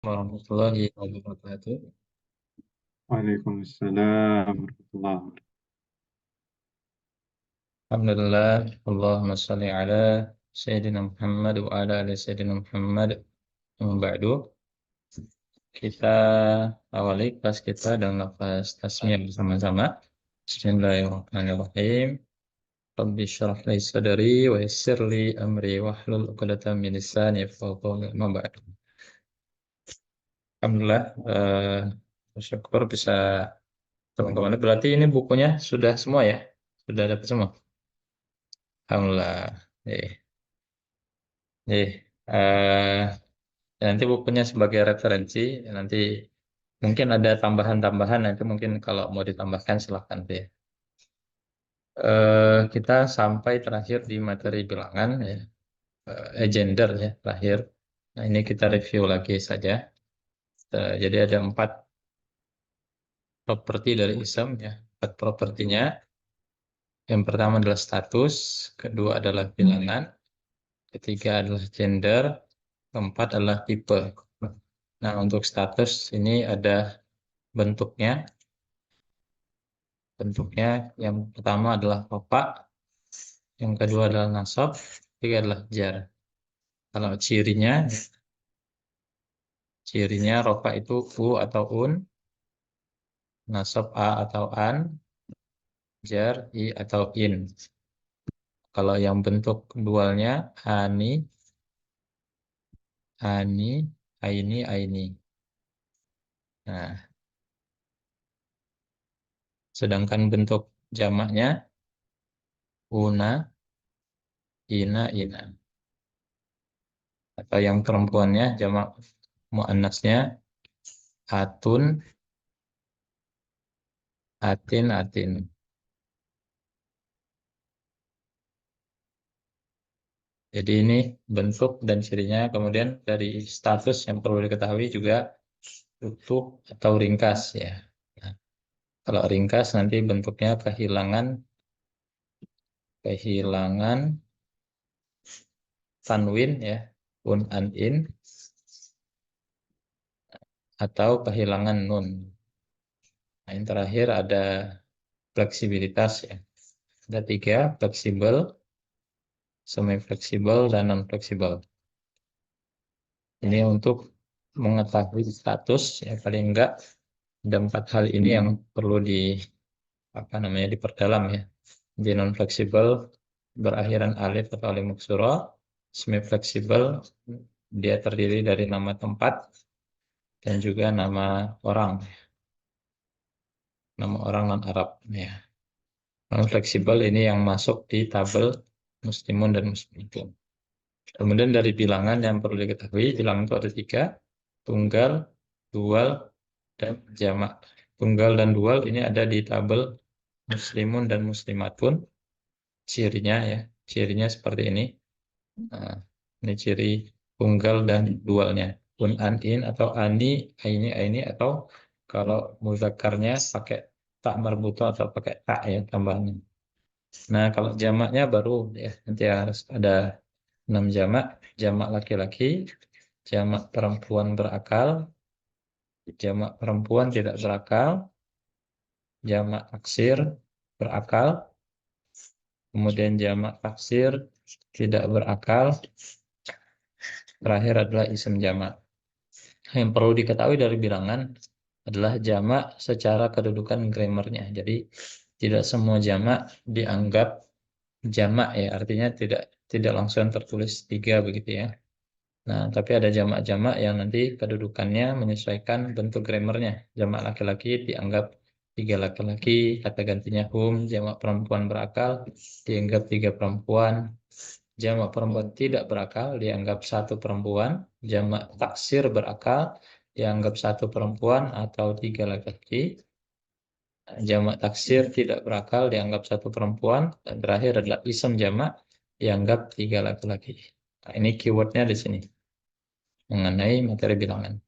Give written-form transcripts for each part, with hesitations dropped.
warahmatullahi wabarakatuh. Waalaikumsalam warahmatullahi wabarakatuh. Alhamdulillah, Allahumma salli ala Sayyidina Muhammad wa ala ali Sayyidina Muhammad. Amma ba'du. Kita awali kelas kita dengan lafaz tasmiyah bersama-sama. Bismillahirrahmanirrahim. Rabbi syrah li sadri wa yassir li amri wahlul 'uqdatam min lisani yafqahu qawli. Amma ba'du. Alhamdulillah, bersyukur bisa teman-teman. Berarti ini bukunya sudah semua ya? Sudah dapat semua? Alhamdulillah. Eh, nanti bukunya sebagai referensi, nanti mungkin ada tambahan-tambahan, nanti mungkin kalau mau ditambahkan silahkan deh. Kita sampai terakhir di materi bilangan, ya, gender ya, terakhir. Nah, ini kita review lagi saja. Jadi ada 4 properti dari ism, ya, 4 propertinya. Yang pertama adalah status, kedua adalah bilangan, ketiga adalah gender, keempat adalah tipe. Nah, untuk status ini ada bentuknya. Bentuknya yang pertama adalah rofa, yang kedua adalah nasab, ketiga adalah jar. Kalau cirinya rofa itu u atau un, nasab a atau an, jar i atau in. Kalau yang bentuk dualnya ani, ani, aini, aini. Nah, sedangkan bentuk jamaknya una, ina, ina. Atau yang perempuannya jamak muannasnya atun, atin, atin. Jadi ini bentuk dan cirinya. Kemudian dari status yang perlu diketahui juga utuh atau ringkas ya. Nah, kalau ringkas nanti bentuknya kehilangan tanwin ya, un an in, atau kehilangan nun. Nah, yang terakhir ada fleksibilitas ya. Ada 3, fleksibel, semi fleksibel, dan non fleksibel. Ini untuk mengetahui status ya, paling enggak ada 4 hal ini yang perlu diperdalam ya. Di non fleksibel berakhiran alif atau alif maksura, semi fleksibel dia terdiri dari nama tempat dan juga nama orang non Arab ya. Non fleksibel ini yang masuk di tabel muslimun dan muslimatun. Kemudian dari bilangan yang perlu diketahui, bilangan itu ada 3, tunggal, dual, dan jamak. Tunggal dan dual ini ada di tabel muslimun dan muslimatun. Cirinya seperti ini. Nah, ini ciri tunggal dan dualnya. Un, an, in, atau ani, aini, aini, atau kalau mudzakarnya pakai tak marbuto atau pakai tak ya tambahannya. Nah, kalau jamaknya baru ya, nanti harus ada 6 jamak. Jamak laki-laki, jamak perempuan berakal, jamak perempuan tidak berakal, jamak taksir berakal, kemudian jamak taksir tidak berakal, terakhir adalah isim jamak. Yang perlu diketahui dari bilangan adalah jamak secara kedudukan grammarnya. Jadi tidak semua jamak dianggap jamak ya, artinya tidak langsung tertulis 3 begitu ya. Nah, tapi ada jamak-jamak yang nanti kedudukannya menyesuaikan bentuk grammarnya. Jamak laki-laki dianggap 3 laki-laki, kata gantinya hum. Jamak perempuan berakal dianggap 3 perempuan. Jamak perempuan tidak berakal dianggap 1 perempuan. Jamak taksir berakal dianggap 1 perempuan atau 3 laki-laki. Jamak taksir tidak berakal dianggap 1 perempuan. Dan terakhir adalah ism jamak dianggap 3 laki-laki. Nah, ini keywordnya di sini mengenai materi bilangan.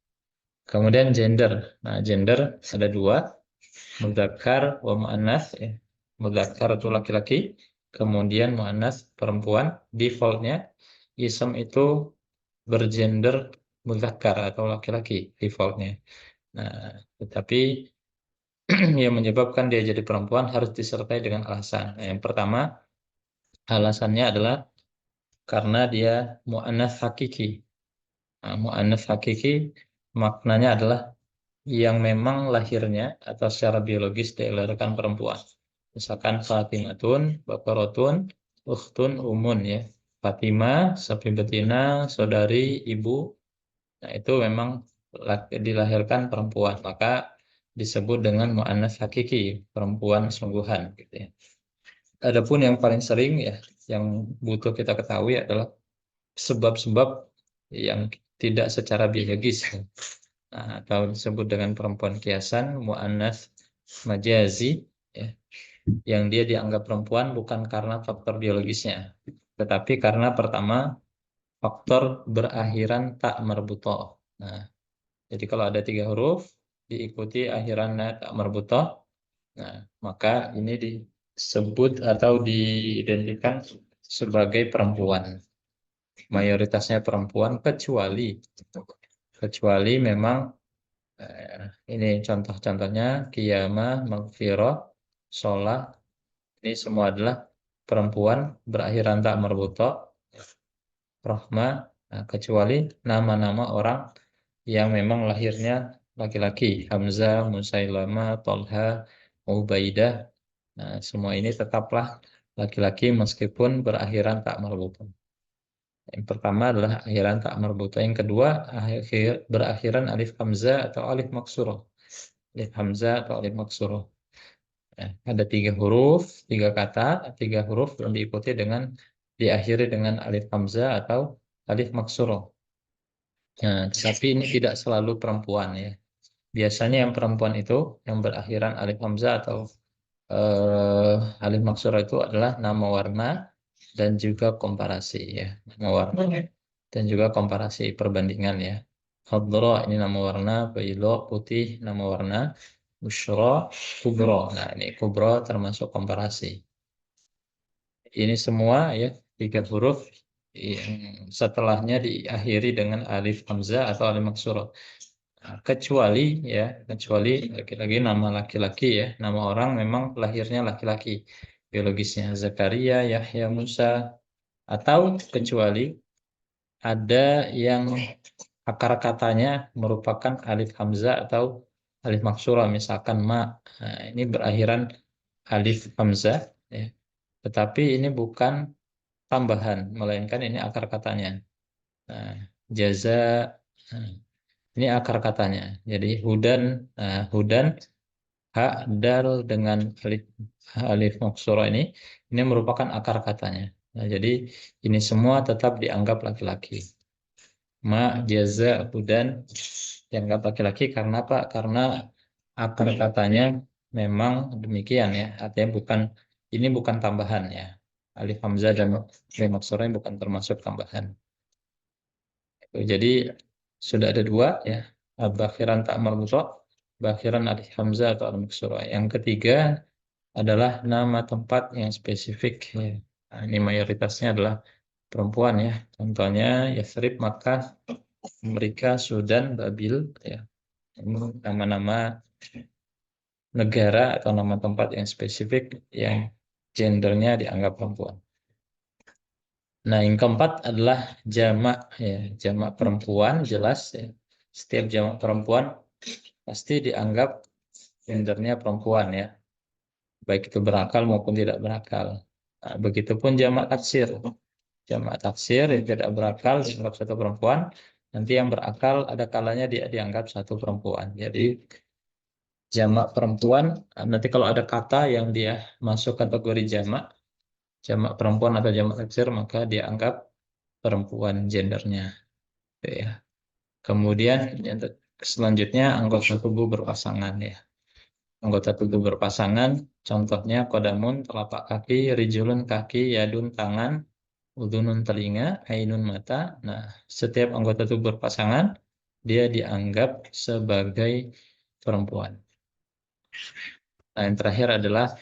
Kemudian gender. Nah, gender ada 2, mudzakkar wa muannats ya. Mudzakkar itu laki-laki, kemudian muannats perempuan. Defaultnya ism itu bergender muzakkar atau laki-laki defaultnya. Nah, tetapi yang menyebabkan dia jadi perempuan harus disertai dengan alasan. Nah, yang pertama, alasannya adalah karena dia mu'annats hakiki. Nah, mu'annats hakiki maknanya adalah yang memang lahirnya atau secara biologis dilahirkan perempuan. Misalkan Fatimatun, Baqaratun, Ukhtun, Umun ya. Fatimah, sapi betina, saudari, ibu. Nah, itu memang dilahirkan perempuan, maka disebut dengan mu'annats hakiki, perempuan sungguhan gitu ya. Adapun yang paling sering ya, yang butuh kita ketahui adalah sebab-sebab yang tidak secara biologis. Nah, atau disebut dengan perempuan kiasan, mu'annats majazi, ya, yang dia dianggap perempuan bukan karena faktor biologisnya, tetapi karena pertama faktor berakhiran tak marbutoh. Nah, jadi kalau ada 3 huruf diikuti akhirannya tak marbutoh, nah maka ini disebut atau diidentikan sebagai perempuan. Mayoritasnya perempuan kecuali memang ini contoh-contohnya qiyamah, maghfirah, sholat, ini semua adalah perempuan berakhiran tak marbutoh, rahmah, nah, kecuali nama-nama orang yang memang lahirnya laki-laki, Hamzah, Musailama, Tolha, Ubaidah. Nah, semua ini tetaplah laki-laki meskipun berakhiran tak marbutoh. Yang pertama adalah akhiran tak marbutoh. Yang kedua berakhiran alif hamzah atau alif maksurah. Alif hamzah atau alif maksurah. Nah, ada 3 huruf, 3 kata, 3 huruf yang diikuti dengan diakhiri dengan alif hamzah atau alif maksurah. Nah, tapi ini tidak selalu perempuan ya. Biasanya yang perempuan itu yang berakhiran alif hamzah atau alif maksurah itu adalah nama warna dan juga komparasi ya. Nama warna dan juga komparasi perbandingan ya. Khadra ini nama warna, baylo putih nama warna, busyra kubro. Nah, ini kubro termasuk komparasi. Ini semua ya 3 huruf yang setelahnya diakhiri dengan alif hamzah atau alif maksurah. Nah, kecuali laki-laki nama laki-laki ya, nama orang memang lahirnya laki-laki, biologisnya Zakaria, Yahya, Musa, atau kecuali ada yang akar katanya merupakan alif hamzah atau alif maksurah, misalkan ma. Nah, ini berakhiran alif hamzah ya. Tetapi ini bukan tambahan, melainkan ini akar katanya. Nah, jaza, nah, ini akar katanya. Jadi hudan ha dal dengan alif maksurah ini merupakan akar katanya. Nah, jadi ini semua tetap dianggap laki-laki. Ma, jaza, hudan dianggap laki-laki karena apa? Karena akar katanya memang demikian ya. Artinya ini bukan tambahan ya. Alif hamzah dan alif maksurah ini bukan termasuk tambahan. Jadi sudah ada 2 ya. Bakhiran tak marbutoh, bakhiran alif hamzah atau alif maksurah. Yang ketiga adalah nama tempat yang spesifik ya. Nah, ini mayoritasnya adalah perempuan ya. Contohnya Yathrib, Makkah, Amerika, Sudan, Babil ya. Ini nama-nama negara atau nama tempat yang spesifik yang gendernya dianggap perempuan. Nah, yang keempat adalah jamak ya. Jamak perempuan jelas ya. Setiap jamak perempuan pasti dianggap gendernya perempuan ya. Baik itu berakal maupun tidak berakal. Nah, begitupun jamak taksir. Jamak taksir yang tidak berakal dianggap satu perempuan, nanti yang berakal ada kalanya dia dianggap satu perempuan. Jadi jamak perempuan, nanti kalau ada kata yang dia masuk kategori jamak perempuan atau jamak taksir, maka dia anggap perempuan gendernya. Gitu ya. Kemudian yang selanjutnya anggota tubuh berpasangan ya. Anggota tubuh berpasangan, contohnya kodamun telapak kaki, rijulun kaki, yadun tangan, udunun telinga, ainun mata. Nah, setiap anggota tubuh berpasangan dia dianggap sebagai perempuan. Nah, yang terakhir adalah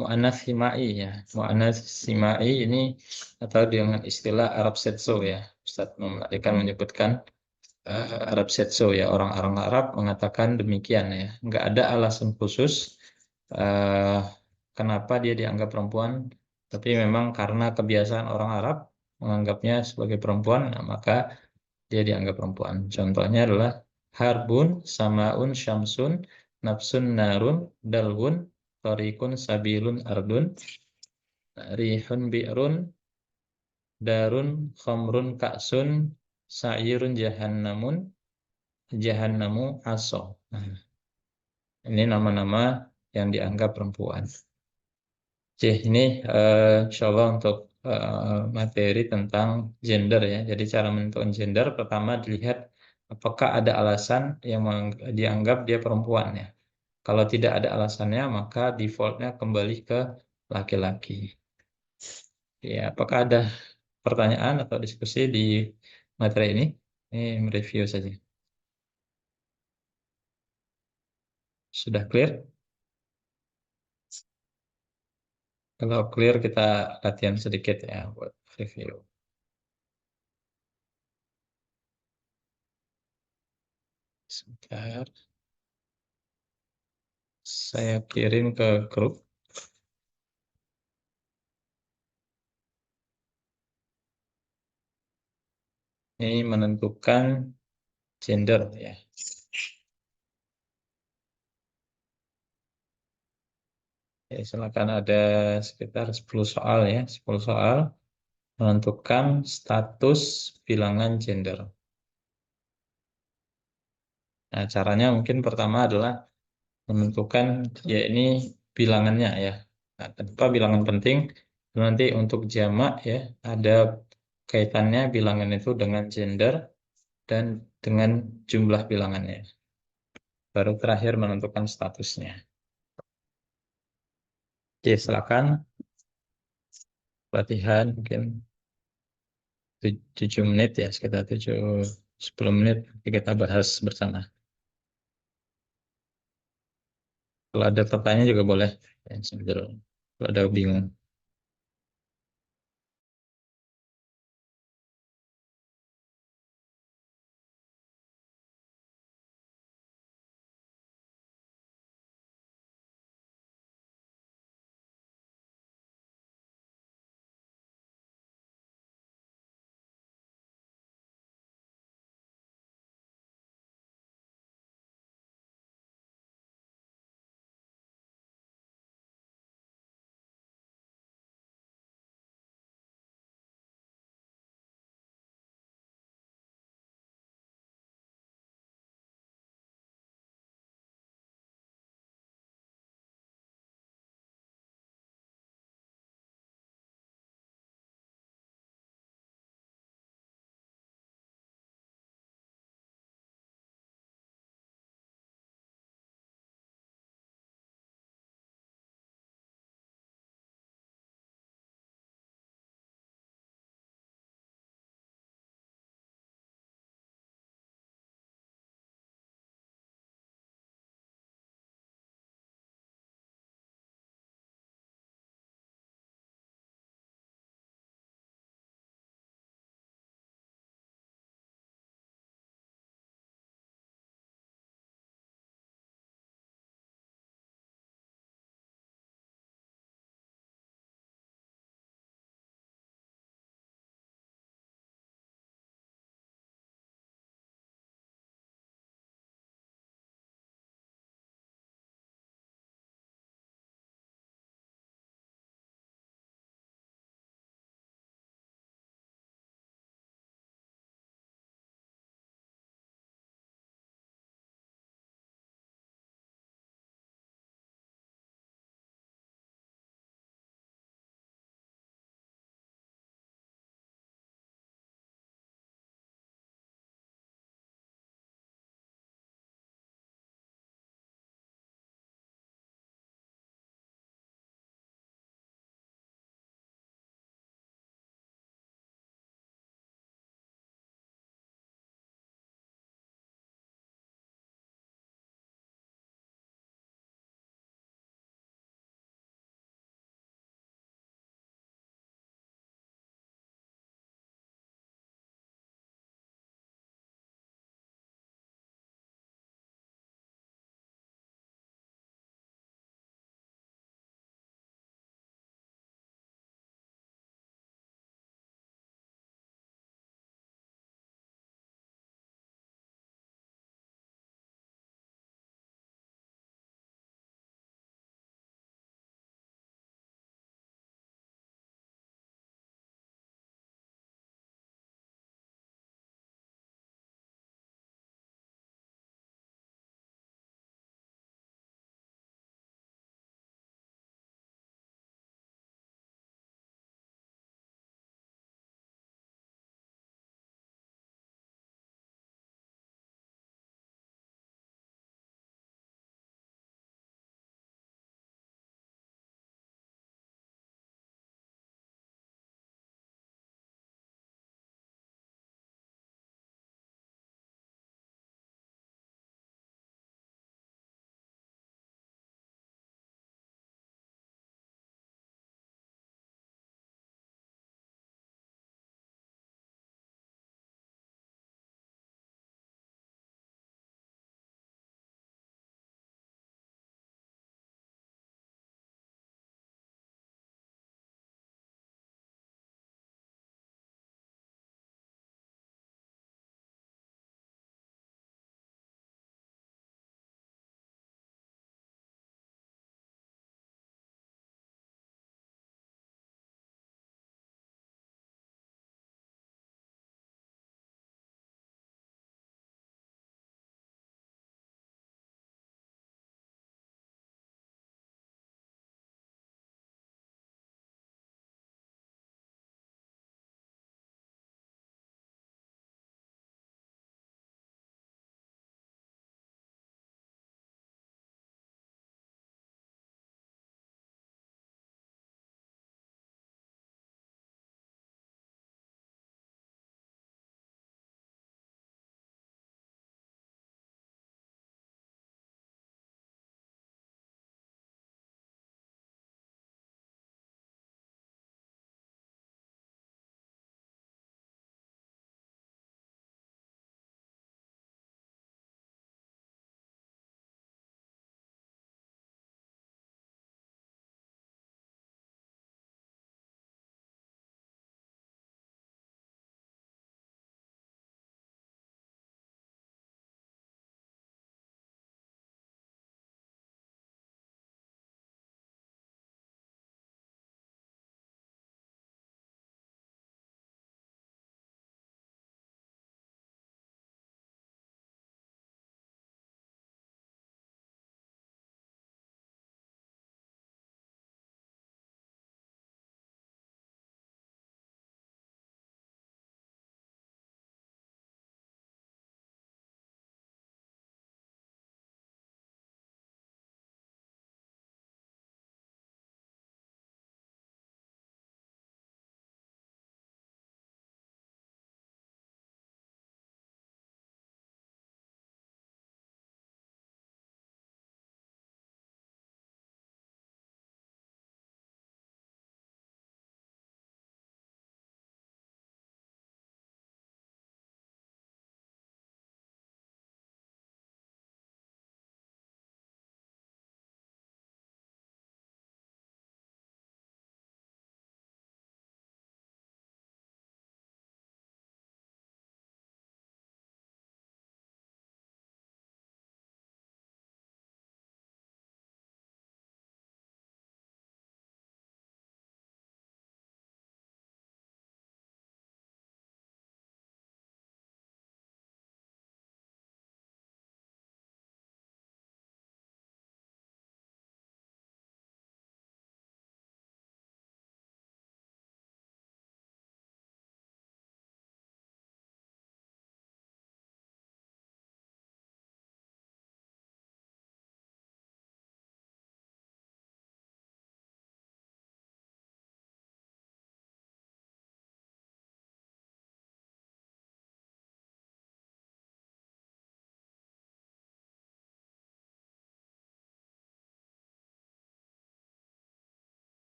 mu'annats simai ya. Mu'annats simai ini atau dengan istilah Arab Setso ya. Ustaz Muhammad akan menyebutkan Arab said so ya, orang-orang Arab mengatakan demikian ya. Nggak ada alasan khusus eh, kenapa dia dianggap perempuan, tapi memang karena kebiasaan orang Arab menganggapnya sebagai perempuan, nah, maka dia dianggap perempuan. Contohnya adalah harbun, samaun, syamsun, nafsun, narun, dalwun, torikun, sabilun, ardun, rihun, bi'run, darun, khamrun, ka'sun, sa'irun, jahannamun, jahannamu, aso. Nah, ini nama-nama yang dianggap perempuan. Oke, ini insya Allah untuk materi tentang gender ya. Jadi cara menentukan gender pertama dilihat apakah ada alasan yang dianggap dia perempuan ya. Kalau tidak ada alasannya maka defaultnya kembali ke laki-laki. Ya, apakah ada pertanyaan atau diskusi di materi ini? Ini mereview saja. Sudah clear? Kalau clear kita latihan sedikit ya buat review. Sebentar, saya kirim ke grup. Ini menentukan gender ya. Ya, silakan ada sekitar 10 soal ya, 10 soal menentukan status bilangan gender. Nah, caranya mungkin pertama adalah menentukan ya ini bilangannya ya. Nah, kenapa bilangan penting? Nanti untuk jamak ya ada kaitannya bilangan itu dengan gender dan dengan jumlah bilangannya. Baru terakhir menentukan statusnya. Oke, silakan latihan mungkin 7 menit ya, sekitar 10 menit kita bahas bersama. Kalau ada pertanyaan juga boleh ya, sambil kalau ada bingung.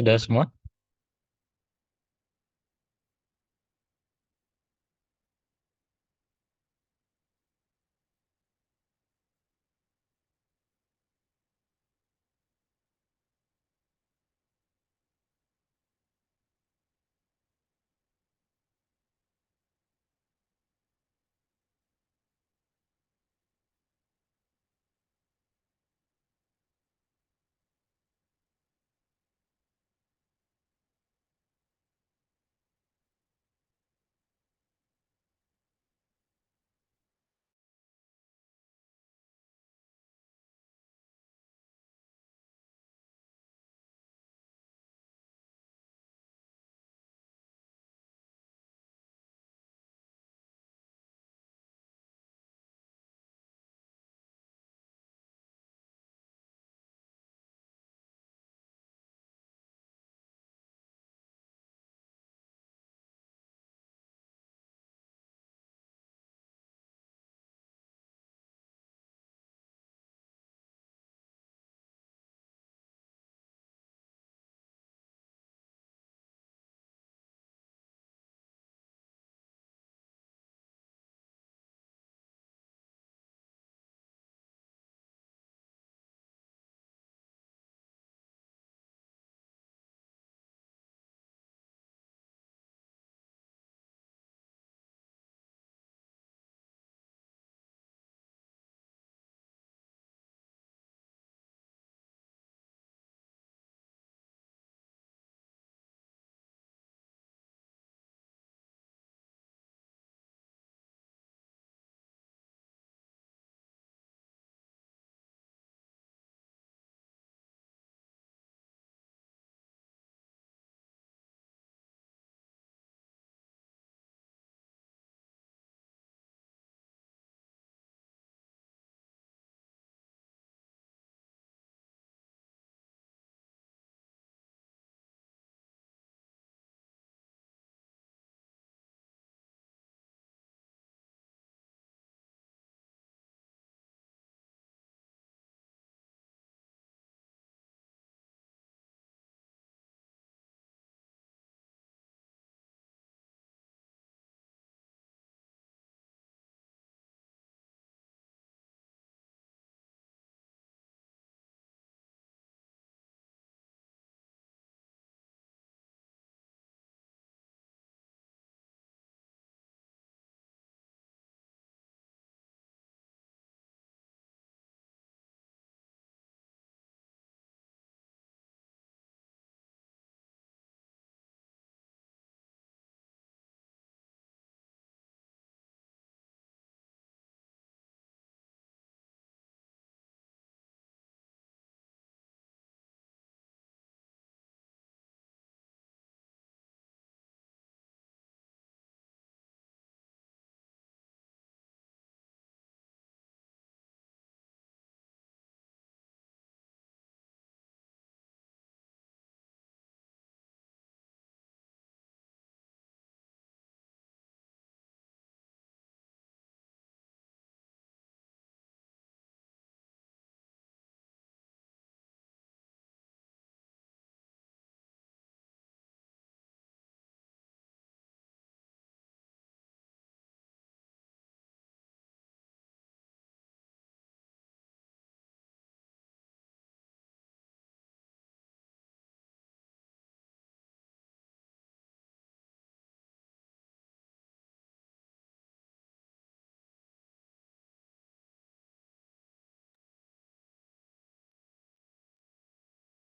Sudah semua?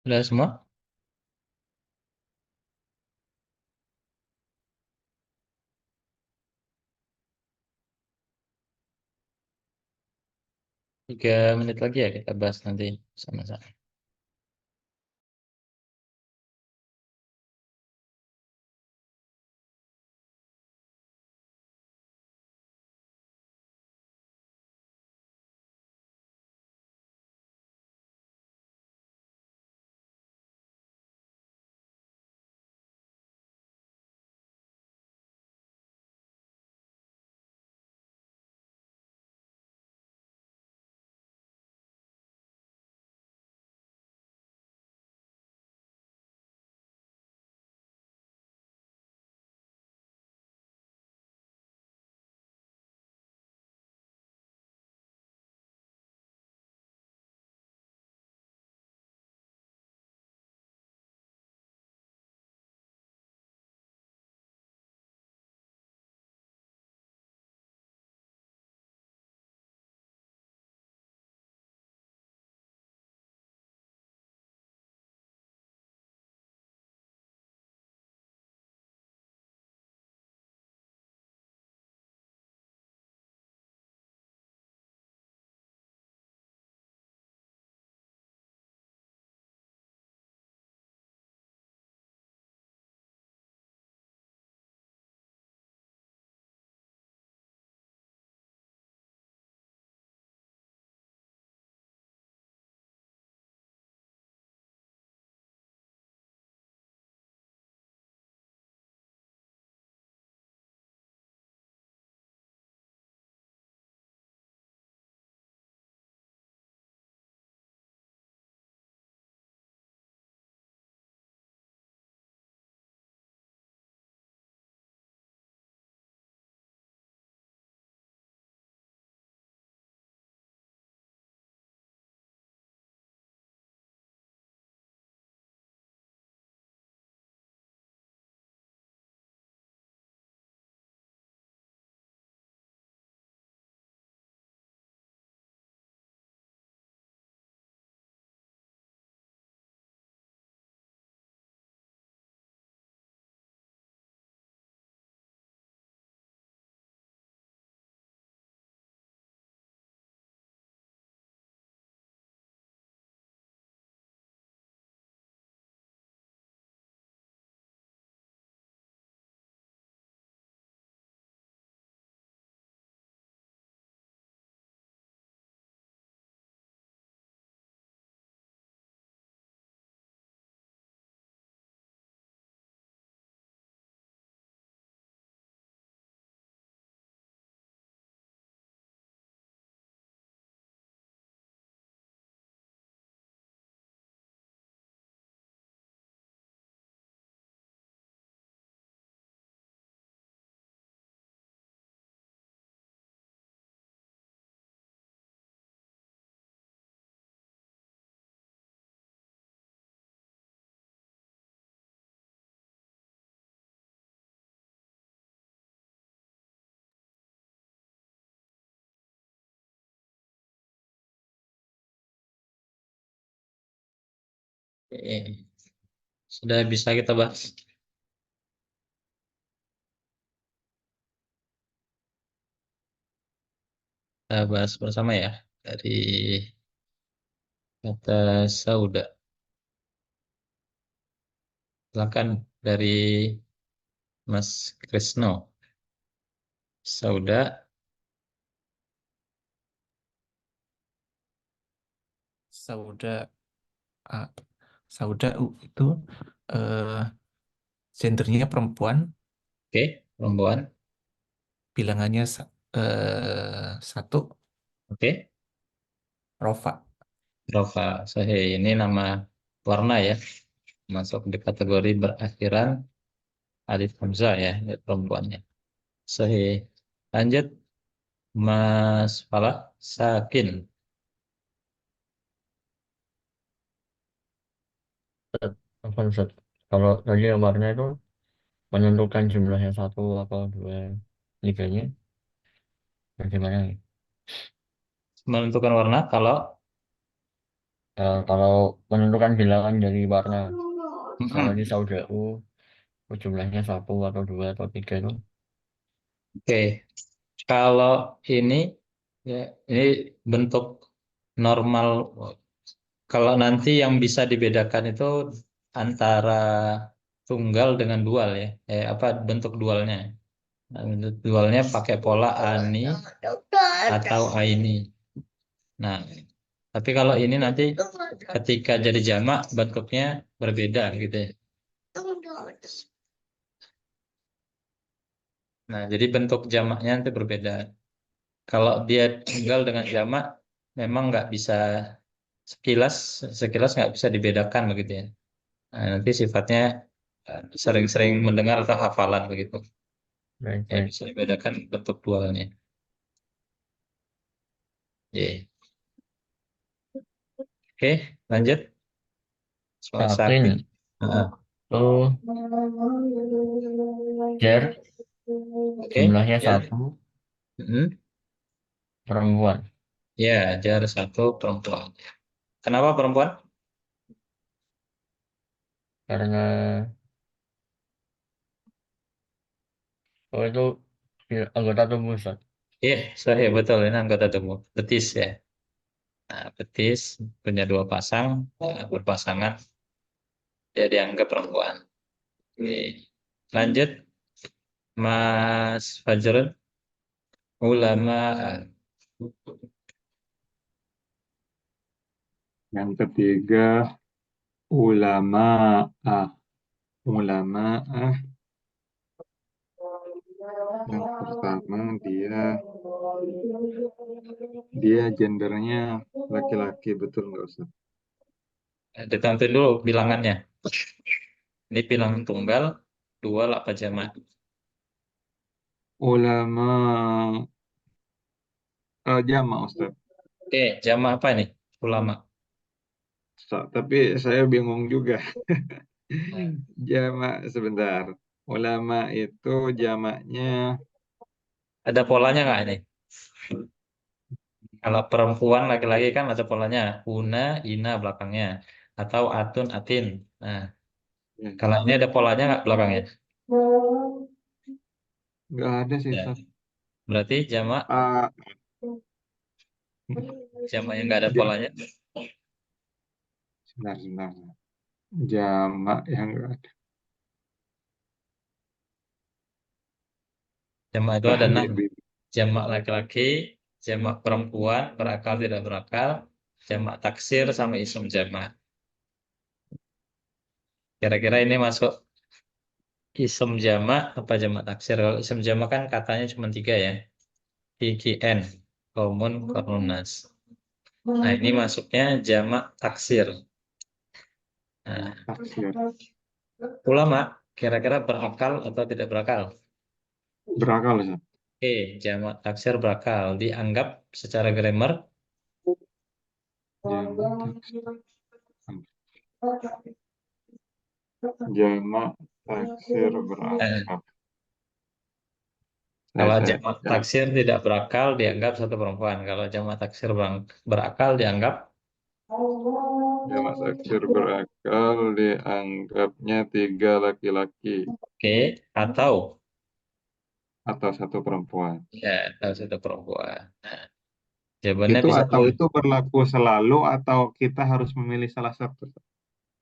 Sudah semua? 3 menit lagi ya kita bahas nanti sama-sama. Eh, Sudah bisa kita bahas. Kita bahas bersama ya. Dari kata Sauda. Silakan dari Mas Krisno. Sauda. Sauda, ah, Sauda itu eh, gendernya perempuan, Oke, perempuan. bilangannya satu, Oke. Rofa. Rofa. Sahih. Ini nama warna ya. Masuk di kategori berakhiran alif hamzah ya, ya perempuannya. Sahih. Lanjut, Mas Falah. Sakin. Apa Ustaz? Kalau tadi yang warna itu menentukan jumlahnya satu atau dua liganya bagaimana nih? Menentukan warna kalau Kalau menentukan bilangan dari warna, misalnya di Mm-mm. Saudara jumlahnya satu atau dua atau tiga itu Oke, kalau ini ya ini bentuk normal. Kalau nanti yang bisa dibedakan itu antara tunggal dengan dual ya. Apa bentuk dualnya? Nah, bentuk dualnya pakai pola ani atau aini. Nah, tapi kalau ini nanti ketika jadi jamak bentuknya berbeda gitu ya. Nah, jadi bentuk jamaknya nanti berbeda. Kalau dia tunggal dengan jamak memang nggak bisa sekilas sekilas nggak bisa dibedakan begitu ya. Nah, nanti sifatnya sering-sering mendengar atau hafalan begitu. baik Ya baik. bisa dibedakan bentuk dualnya. Oke, Oke, lanjut soal sakin. Sakin Heeh. itu jar Oke, jumlahnya ya. satu Mm-mm. perempuan Ya, jar satu perempuan. Kenapa perempuan? karena itu anggota tubuh Ustaz. Iya, saya betul ini anggota tubuh. Betis ya. Nah, betis punya dua pasang, berpasangan, dia dianggap perempuan. Oke. Lanjut, Mas Fajrul, ulama. Yang ketiga, ulama. Ulama. Yang pertama, dia gendernya laki-laki, betul nggak usah? Ditampil dulu bilangannya. Ini bilangan tunggal, dua apa jamak? Ulama, jama Ustaz. Oke, jamak apa ini? Ulama. Tapi saya bingung juga. Nah, Jamak sebentar. Ulama itu jamaknya ada polanya nggak ini? Kalau perempuan laki-laki kan ada polanya. Una, ina belakangnya. Atau atun, atin. Nah, ya, kalau ini ada polanya nggak belakangnya? nggak ada sih Ya. Ustaz. Berarti jamak, Ah, jamak yang nggak ada ja- polanya. sebentar, sebentar. Jamak yang nggak ada. Jamak itu ada Ah, 6. Jamak laki-laki, jamak perempuan, berakal tidak berakal, jamak taksir sama isim jamak. Kira-kira ini masuk isim jamak apa jamak taksir? Kalau isim jamak kan katanya cuma tiga ya. IGN, komun, korunas. Nah ini masuknya jamak taksir. Nah, taksir. ulama kira-kira berakal atau tidak berakal? Berakal Ustaz. Oke, jamak taksir berakal. Dianggap secara grammar Jamak taksir. Jamak taksir eh, berakal. kalau Saya jamak ya, taksir tidak berakal dianggap satu perempuan. Kalau jamak taksir berakal dianggap Jamak taksir berakal dianggapnya 3 laki-laki Oke, atau atau 1 perempuan. ya atau satu perempuan. Nah, jawabannya Itu bisa atau dua. itu berlaku selalu atau kita harus memilih salah satu?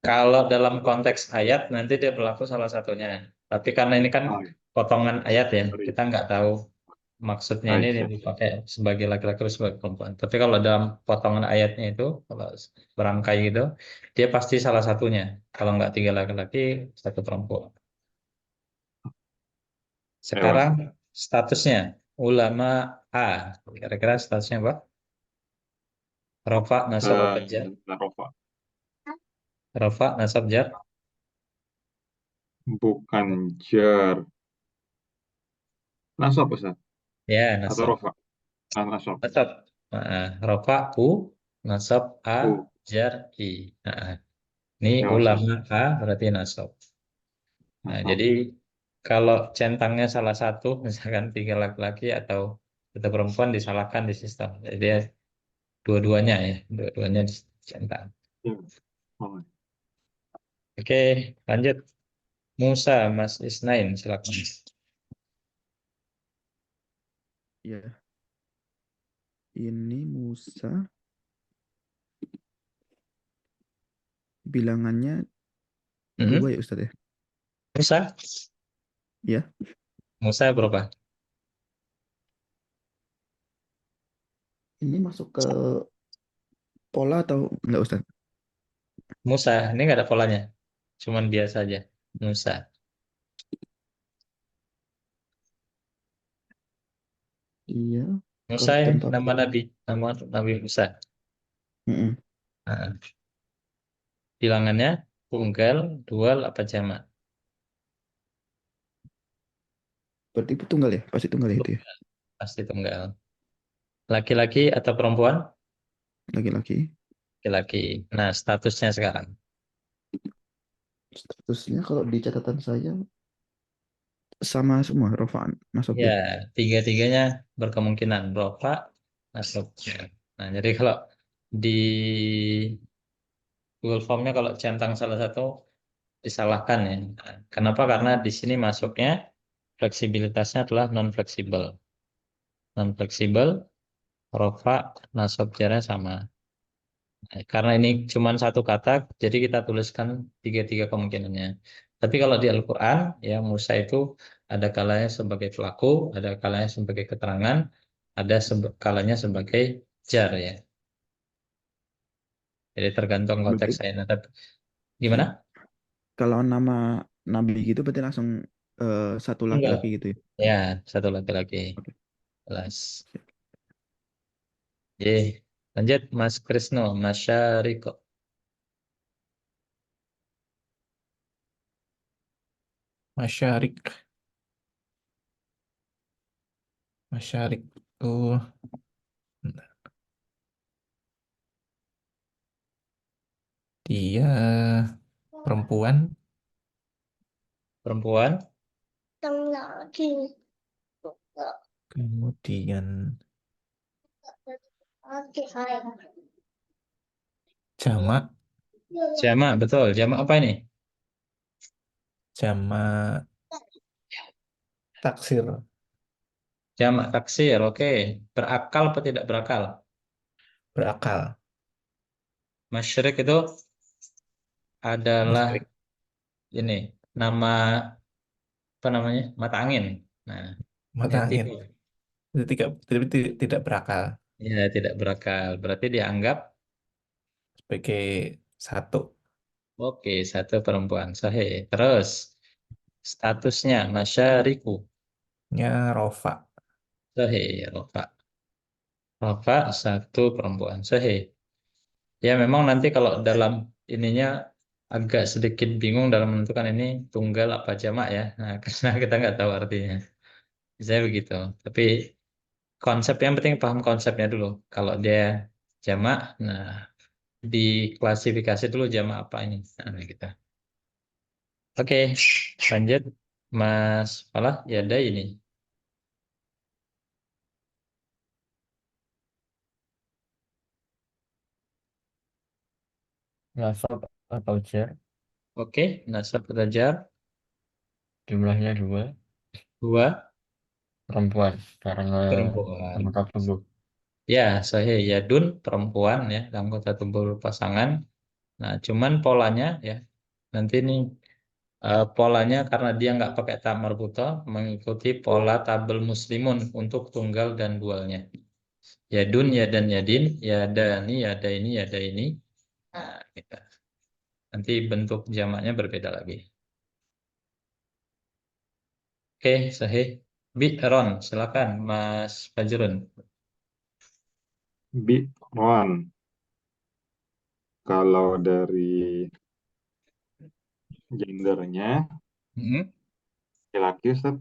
Kalau dalam konteks ayat nanti dia berlaku salah satunya. Tapi karena ini kan Oh, iya. potongan ayat ya, Sorry. kita nggak tahu maksudnya ini Baik, siap. dipakai sebagai laki-laki atau sebagai perempuan. Tapi kalau dalam potongan ayatnya itu, kalau berangkai gitu, dia pasti salah satunya. Kalau nggak tiga laki-laki, satu perempuan. Sekarang Hewan. statusnya ulama A. Kira-kira statusnya apa? Rofa, nasab, apa jar? Narofa. Rofa, nasab, jar. Bukan jar. Nasab, Ustaz. Ya, Atau nasab. rofa. Ah, nasab. Nasab. Nah, rofa U, nasab A, U. jar I. Nah, ini Ya, Ustaz. ulama A berarti nasab. Nah, Nasab. jadi kalau centangnya salah satu, misalkan tiga laki-laki atau satu perempuan disalahkan di sistem. Jadi dia dua-duanya ya, dua-duanya dicentang. Ya. Oh, Oke, lanjut. Musa, Mas Isnain, silakan. Ya, ini Musa bilangannya Mhm. 2 ya Ustadz ya? Musa, Ya, Musa berapa? ini masuk ke pola atau enggak Ustadz? Musa, ini nggak ada polanya, cuman biasa aja. Musa, Iya, Musa kalau ini tanpa nama pola. Nabi, nama Nabi Musa. Mm-mm. Nah, bilangannya tunggal, dual, apa jamak? Berarti itu tunggal ya? Pasti tunggal ya itu ya? Pasti tunggal. Laki-laki atau perempuan? Laki-laki. Laki-laki. Nah, statusnya sekarang. Statusnya kalau di catatan saya sama semua, Rofaan, Ya, Nasobnya. tiga-tiganya berkemungkinan rofa masuk. Nah, jadi kalau di Google Formnya kalau centang salah satu disalahkan ya. Nah, kenapa? Karena di sini masuknya fleksibilitasnya adalah non fleksibel. Non fleksibel, rofa, nasab jarnya sama. Nah, karena ini cuma satu kata, jadi kita tuliskan tiga-tiga kemungkinannya. Tapi kalau di Al-Quran, ya Musa itu ada kalanya sebagai pelaku, ada kalanya sebagai keterangan, ada kalanya sebagai jar ya. Jadi tergantung konteks Berarti saya. Nah, gimana? kalau nama Nabi gitu berarti langsung satu Enggak. laki-laki gitu ya? Ya, satu laki-laki. Oke. Jelas. Lanjut Mas Krisno, Mas Syariko. Masyarik. Masyarik tuh dia perempuan, Perempuan, kemudian jamak, jamak, betul. Jamak apa ini? jamak taksir, Jamak taksir, oke. Berakal atau tidak berakal? berakal. Masyrik itu adalah Masyarik ini nama apa namanya? Mata angin. Nah, mata yang angin. tipe. Itu tidak berakal Ya, tidak berakal. Berarti dianggap sebagai satu. oke, satu perempuan. Sahih. Terus statusnya masyariku. Nya rofa. Sahih, Rofa. Rofa satu perempuan. Sahih. Ya, memang nanti kalau dalam ininya agak sedikit bingung dalam menentukan ini tunggal apa jamak ya. Nah, karena kita nggak tahu artinya. Saya begitu. Tapi konsep yang penting paham konsepnya dulu. Kalau dia jamak, nah diklasifikasi dulu jamak apa ini. Nah, gitu. Oke, lanjut Mas Falah. Ya ada ini. nasab atau jar, Oke, nasab atau jar. jumlahnya 2, Dua, perempuan karena perempuan. anggota tubuh. Ya, saya yadun perempuan ya, anggota tubuh pasangan. Nah, cuman polanya ya, nanti nih polanya karena dia nggak pakai ta marbuta, mengikuti pola tabel muslimun untuk tunggal dan dualnya. Yadun, yadan, yadin, yadani, yadaini, yadaini. Nah, gitu. Nanti bentuk jamaknya berbeda lagi. Oke, sahih. Bi'ron, silakan Mas Fajrun. Bi'ron. Kalau dari gendernya Mm-mm. laki-laki, Ustaz.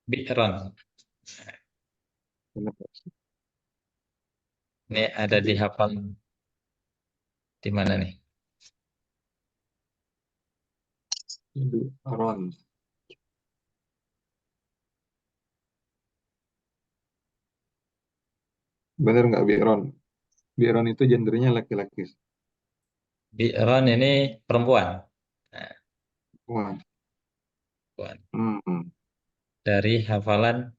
Bi'ron. Benar. Ini ada di hafal di mana nih? Bi'ron. Benar nggak Bi'ron? Bi'ron itu gendernya laki-laki. Bi'ron ini perempuan. Nah, Wah. perempuan. Hmm. Dari hafalan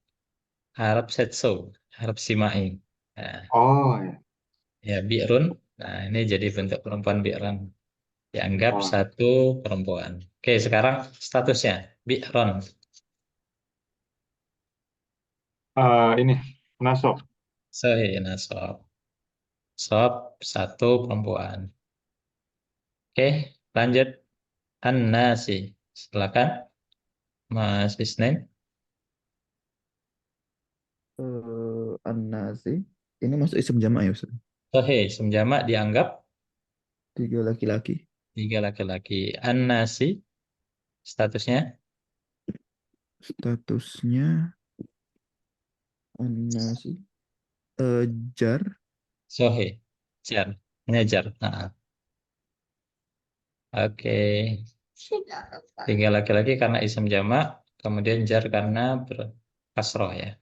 Arab Setso, Arab Simai. Nah, Oh ya. ya Bi'run. Nah, ini jadi bentuk perempuan Bi'ron. Dianggap Oh. satu perempuan. Oke, sekarang statusnya Bi'ron. Ini nasab. Sahih nasab. Sob satu perempuan. Oke, lanjut An-Nasi. Silakan Mas Isnin. An-Nasi. Ini masuk isim jamak ya Ustaz? Sahih, semjamak dianggap 3 laki-laki. tiga laki-laki. An-Nasi statusnya Statusnya An-Nasi. Jar. Sahih. Jar. Ngejar. Nah, oke. Tiga laki-laki karena isim jamak, kemudian jar karena berkasroh ya.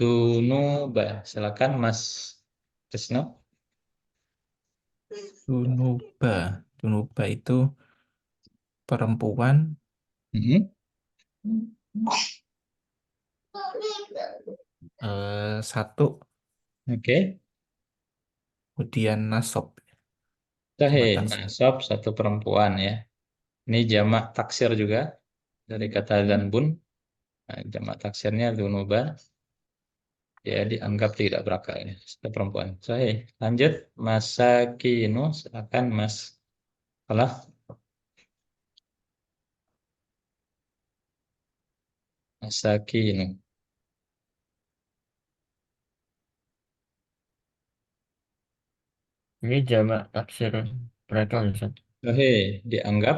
Dunuba, silakan Mas Krisno. Dunuba. Dunuba itu perempuan Mhm. satu, Oke, kemudian nasab, Sahih. jamak taksir. Nasab satu perempuan ya. Ini jamak taksir juga dari kata danbun. Nah, jamak taksirnya dunuba. Ya dianggap tidak berakal ya. Satu perempuan. Sahih. Lanjut Masakinu, silakan Mas. Salah. Masakinu. Ini jamak taksir mereka Ustaz. Sahih. Dianggap.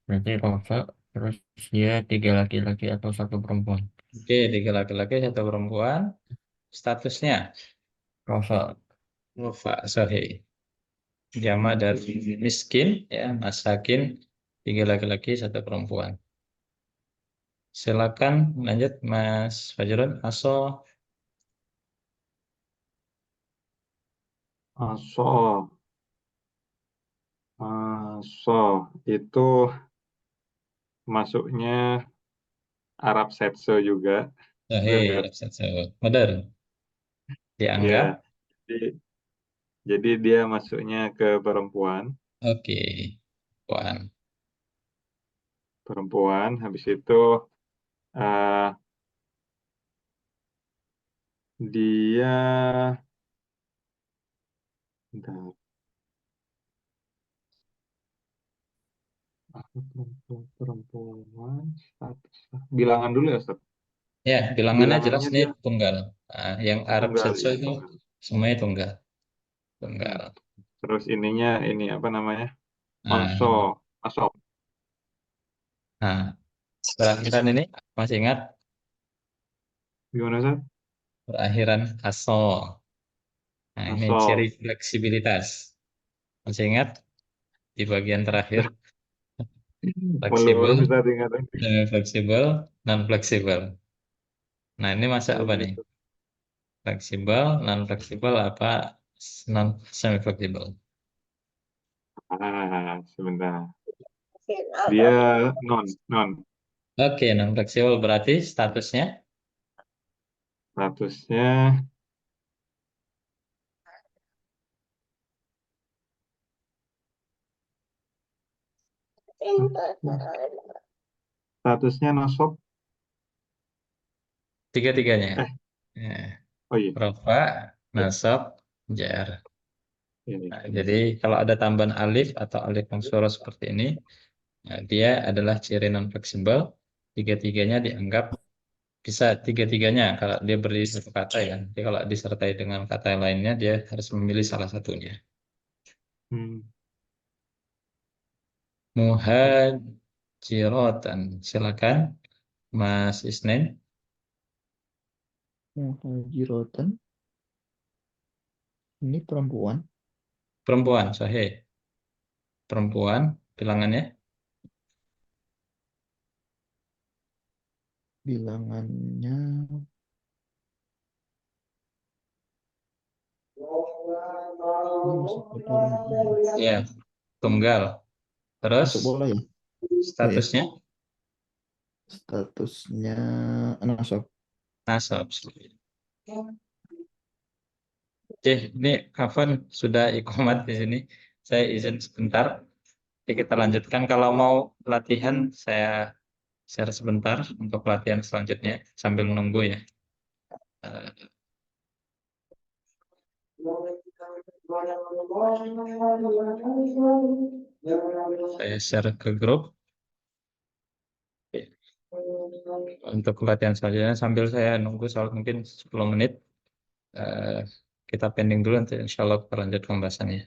Berarti rofa, terus dia 3 laki-laki atau 1 perempuan. Oke, tiga laki-laki, satu perempuan. Statusnya Rofa, wafa, sahih. Jamak dari miskin, ya, masakin, tiga laki-laki, satu perempuan. Silakan lanjut, Mas Fajrun. Aso, Aso. Itu masuknya Arab Setso juga. Benar sahih, nggak? Arab Satsa. Benar. Dianggap, Ya. Jadi dia masuknya ke perempuan. oke, perempuan. Perempuan. Habis itu eh, dia, bentar, perempuan status. Bilangan dulu ya, Ustaz. Ya, bilangannya jelas Bilangannya nih dia tunggal. Nah, yang Arab tunggal Satsa ya, itu tunggal. semuanya tunggal. Hmm. Tunggal. Terus ininya ini apa namanya? Nah, Onso, asop. nah, berakhiran ini masih ingat Gimana, Ustaz? berakhiran aso. Nah, ini ciri Asop. fleksibilitas. Masih ingat di bagian terakhir Belum fleksibel, bisa tingkatan. semi fleksibel, non fleksibel. Nah, ini masa apa nih? Gitu. Fleksibel, non fleksibel apa non semi fleksibel? Sebentar. Dia non, non. Oke, non fleksibel berarti statusnya Statusnya statusnya nasab. tiga-tiganya. Eh, Nah, oh iya, rofa, nasab, jar. ini. Nah, jadi kalau ada tambahan alif atau alif maksura seperti ini, nah, dia adalah ciri non fleksibel. Tiga-tiganya dianggap bisa tiga-tiganya kalau dia berdiri satu kata ya. Jadi kalau disertai dengan kata lainnya, dia harus memilih salah satunya. Hmm. Muhajirotan. Silakan, Mas Isnen. Muhajirotan. Ini perempuan. Perempuan, sahih. Perempuan, bilangannya. Bilangannya ini masuk bola ya. Ya, tunggal. Terus Masuk bola ya. statusnya Statusnya nasab. nasab. Oke, ini Afan sudah iqamat di sini. Saya izin sebentar. Jadi kita lanjutkan. Kalau mau latihan, saya share sebentar untuk latihan selanjutnya sambil menunggu ya. Eh, Saya share ke grup. Untuk latihan selanjutnya sambil saya nunggu soal mungkin 10 menit. eh, Kita pending dulu nanti insya Allah kita lanjut pembahasannya.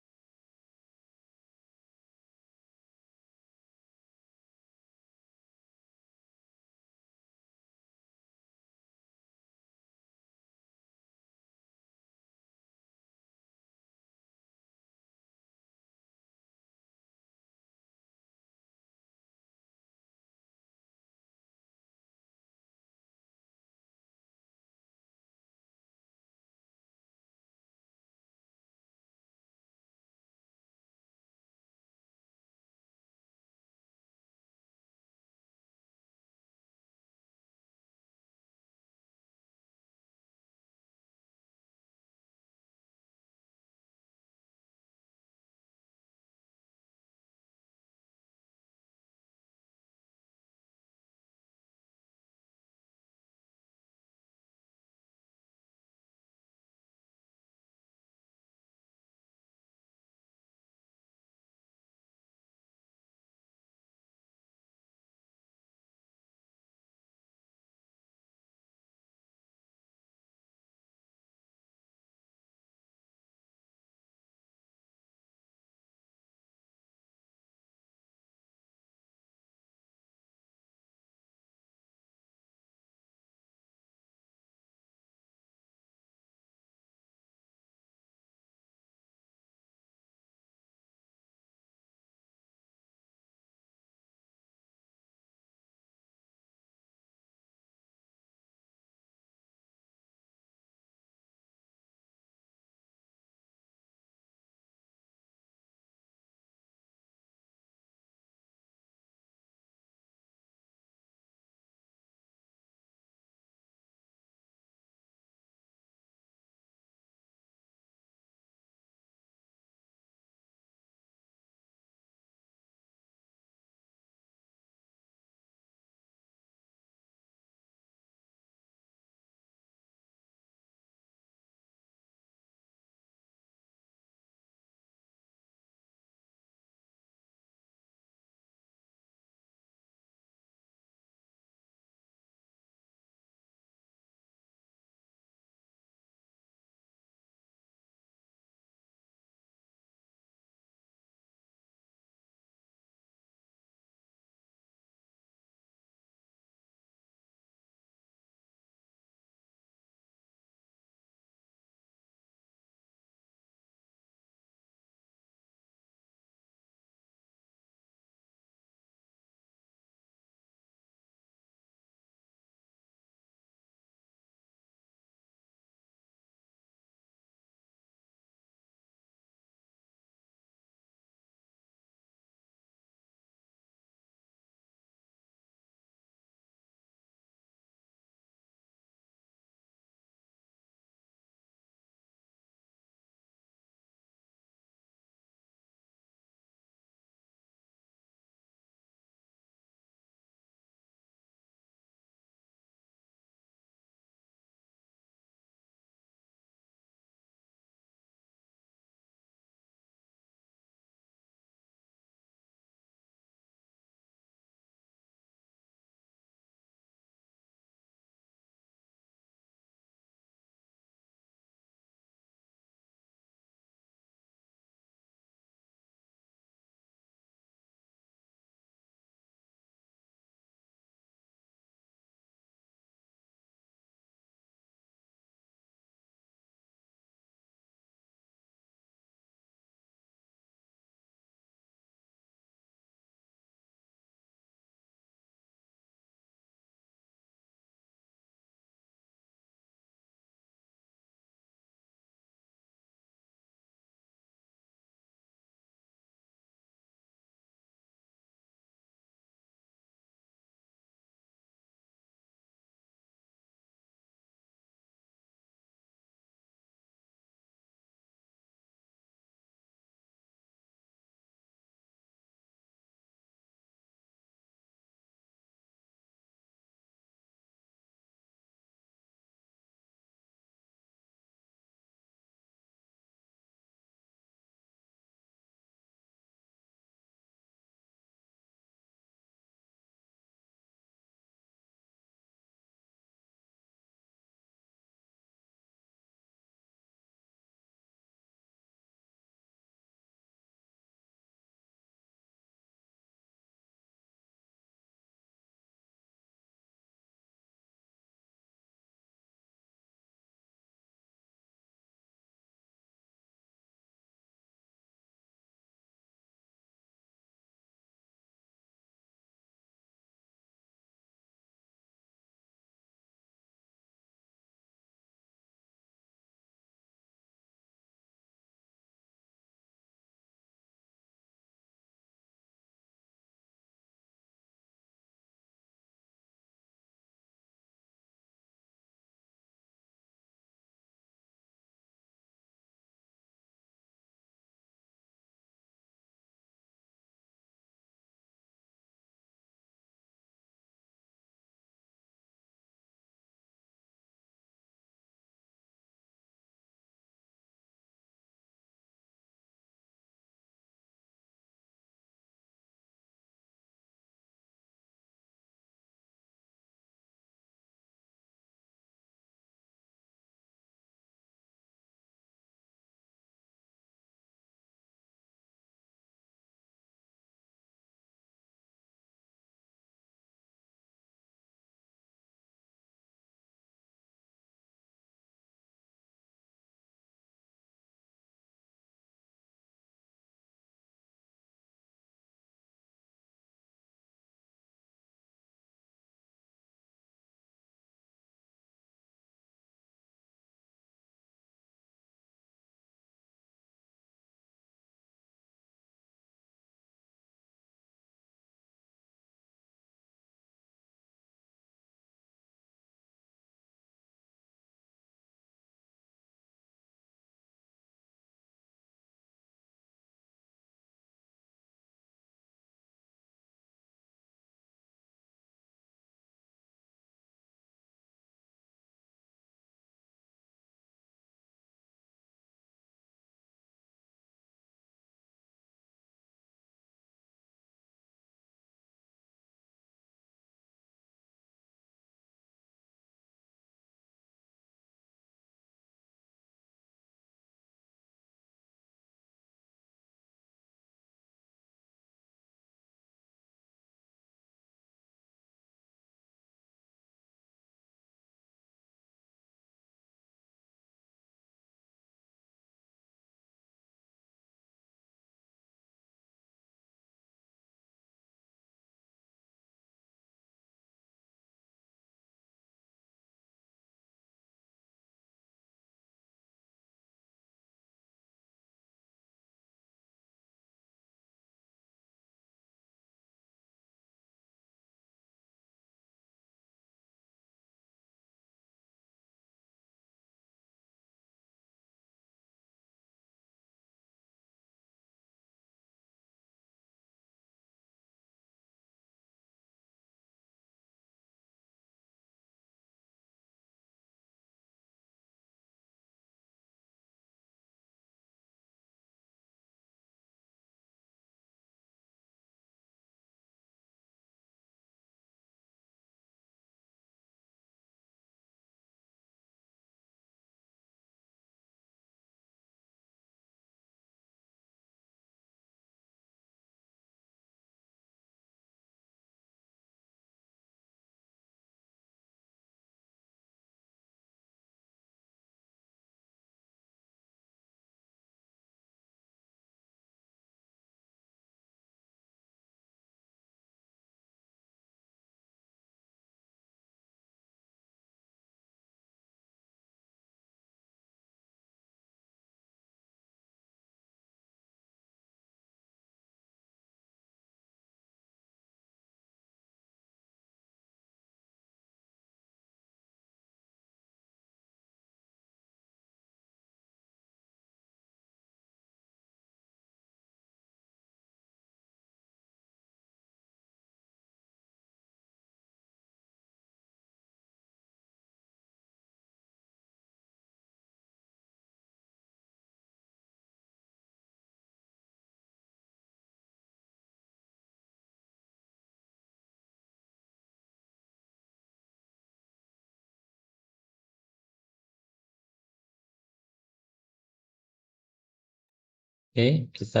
Oke, kita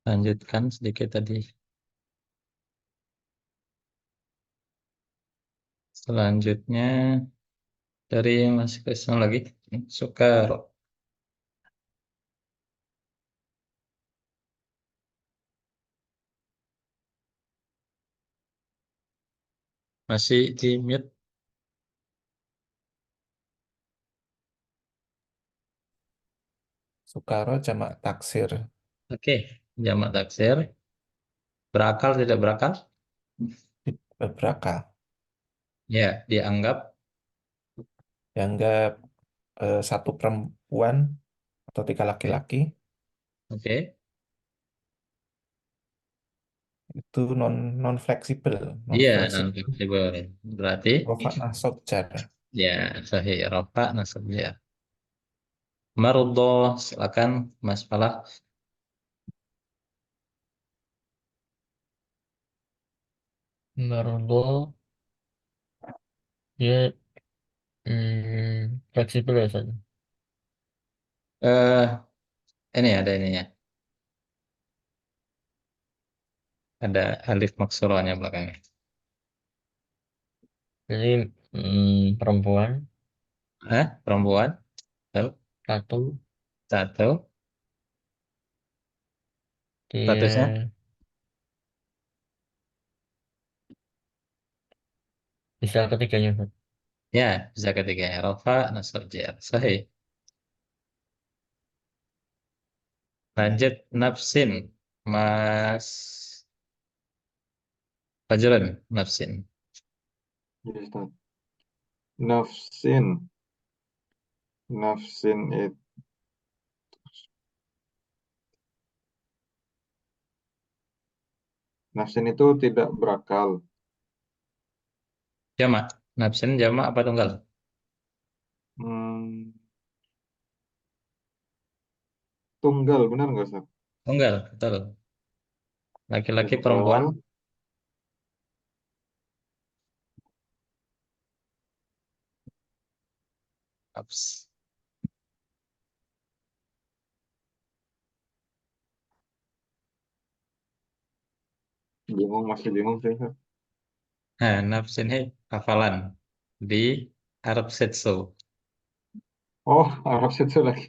lanjutkan sedikit tadi. Selanjutnya dari Mas Krisna lagi, Sukaro. Masih di mute. Sukaro jamak taksir. Oke, jamak taksir. Berakal tidak berakal? Berakal. Ya, dianggap. Dianggap satu perempuan atau tiga Oke. laki-laki Oke. itu non fleksibel, non Iya, non fleksibel. fleksibel. Berarti Rofa nasab jar. ya sahih rafa nasab ya. Marudho, silakan Mas Falah. Marullah dia fleksibel ya saja. Eh, ini ada ininya. Ada alif maksurahnya belakangnya. Jadi perempuan Hah? Perempuan? Tahu? satu Satu. Statusnya? dia bisa ketiganya Ustaz. Ya, bisa ketiga. Rafa nasab jar. Sahih. Lanjut nafsin. Mas Fajrun, nafsin. Ya, Ustaz. Nafsin. Nafsin itu. Nafsin itu tidak berakal. Jamak. Nafsin jamak apa tunggal? Hmm, tunggal, benar nggak, Ustaz? Tunggal, betul. Laki-laki perempuan. Tunggal. Nafs. Bingung, masih bingung sih, Ustaz. Nah, nafsin ini hafalan di Arab Setso. Oh, Arab itu lagi.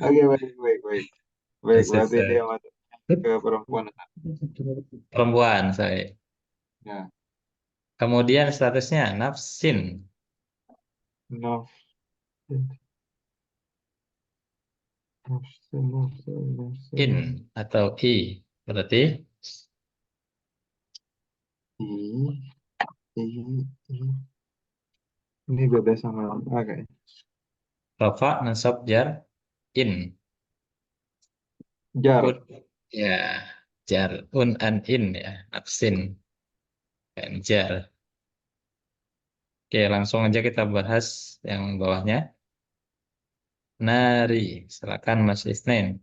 Oke, baik, baik, baik. Baik, berarti dia Setso. masuk ke perempuan, Ustaz. Perempuan, saya. Ya, Kemudian statusnya nafsin. nafsin, nafsin, nafsin, In nafsin. atau i. Berarti I, I, I. Ini beda sama A kayaknya. rafa nasab jar in. Jar. Un. Ya, jar. Un an in ya. Nafsin. Dan jar. Oke, langsung aja kita bahas yang bawahnya. Nari. Silakan Mas Isnin.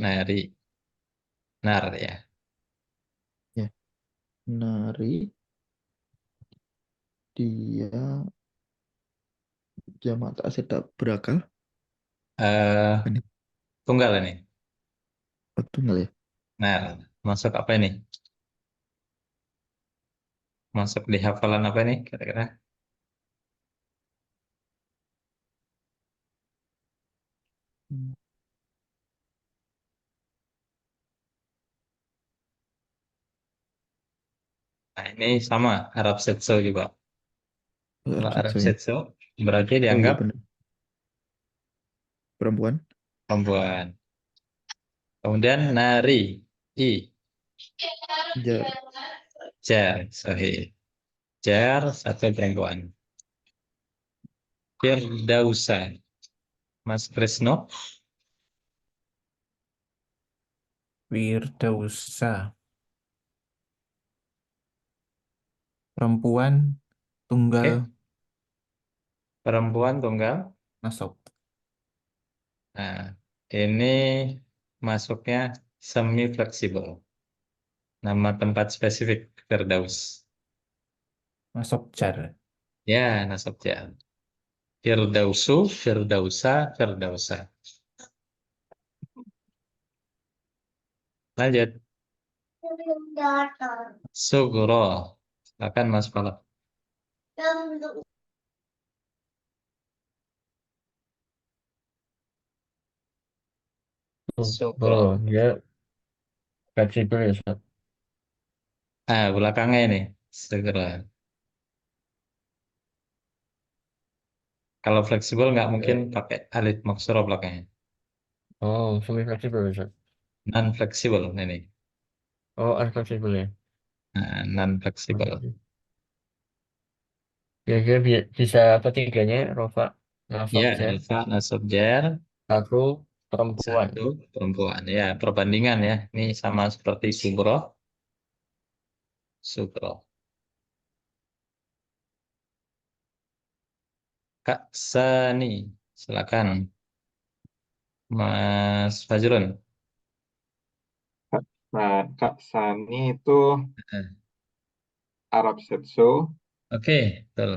Nari. Nar ya. Ya, nari dia jamak taksir tak berakal. Eh, Ini tunggal ini. tunggal ya. Nar. Masuk apa ini? Masuk di hafalan apa ini kira-kira? Hmm. Nah, ini sama Arab Setso juga. Kalau Arab Arab Setso ya. Setso berarti Oh iya dianggap benar. Perempuan. perempuan. Kemudian nari. I. Jar. Jar. Sahih. Jar satu perempuan. Firdausa. Mas Krisno. Wirdausa. Perempuan tunggal Oke. Perempuan tunggal. nasab. Nah, ini masuknya semi fleksibel. Nama tempat spesifik Firdaus. Nasab jar. Ya, nasab jar. Firdausu, Firdausa, Firdausa. Lanjut. Sugro. Silakan Mas Falak. Sugro. Oh, dia fleksibel ya, Ustaz. Belakangnya ini. Sugro. Kalau fleksibel nggak mungkin pakai alif maksuro belakangnya. Oh, semi fleksibel ya, Ustaz. Non fleksibel ini. Oh, unfleksibel ya. Non fleksibel. Ya, dia bisa ketiganya, Rofa, nasab, Ya, jar, Elva nasab jar. satu perempuan. Satu perempuan. Ya, perbandingan ya. Ini sama seperti Sugro. Sugro. Kak Sani. Silakan. Mas Fajrun. Kak Sani itu Eh, Arab Setso, Oke, betul.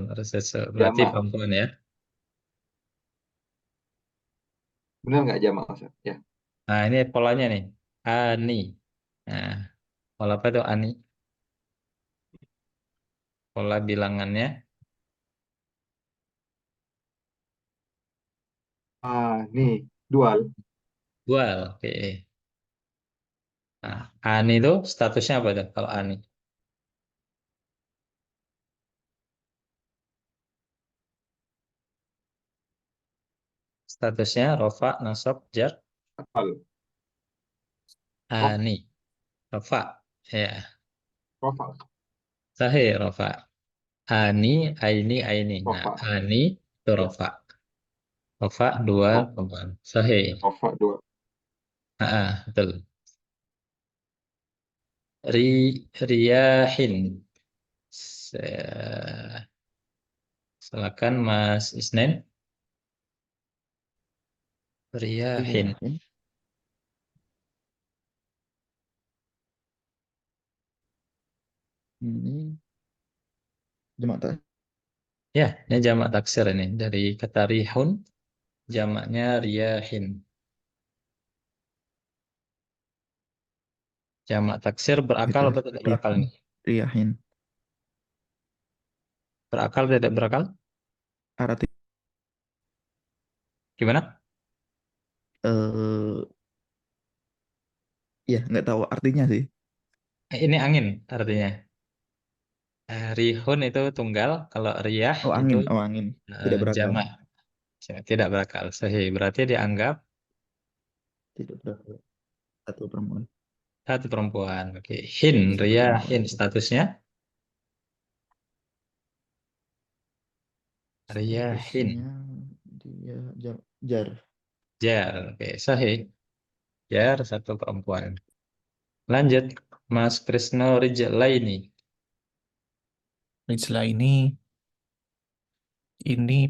Berarti jamak. perempuan ya. Benar nggak jamak, Ustaz? Ya. Nah, ini polanya nih. Ani. Nah, pola apa itu Ani? Pola bilangannya Nih, dual. dual. Oke. Nah, Ani itu statusnya apa tuh kalau Ani? Statusnya rofa, nasab, jar, Dual. Ani. Rofa. Ya, Rofa. sahih rofa. Ani, aini. Nah, Rofa. Ani itu rofa. Rofa dua Rofa. perempuan. Sahih. Rofa dua. Betul. Riyahin. Silakan Mas Isnen. Riyahin. Riyahin. Ini jamak tak? Ya, ini jamak taksir ini. Dari kata rihun, jamaknya riyahin. Jamak taksir berakal Beda. atau tidak berakal Riyahin. nih? Riyahin. Berakal atau tidak berakal? Arti Gimana? eh ya nggak tahu artinya sih. Ini angin artinya. Rihun itu tunggal, kalau riyah Oh itu angin, oh angin. Tidak berakal. jamak. Tidak berakal. Sahih. Berarti dianggap Tidak berakal. Satu perempuan. satu perempuan. Oke. Hin, Satu riyahin perempuan. statusnya. Riyahin. Statusnya dia jar. Jar. Oke. Sahih. Jar, satu perempuan. Lanjut. Mas Krisno Rijalaini. Rizla ini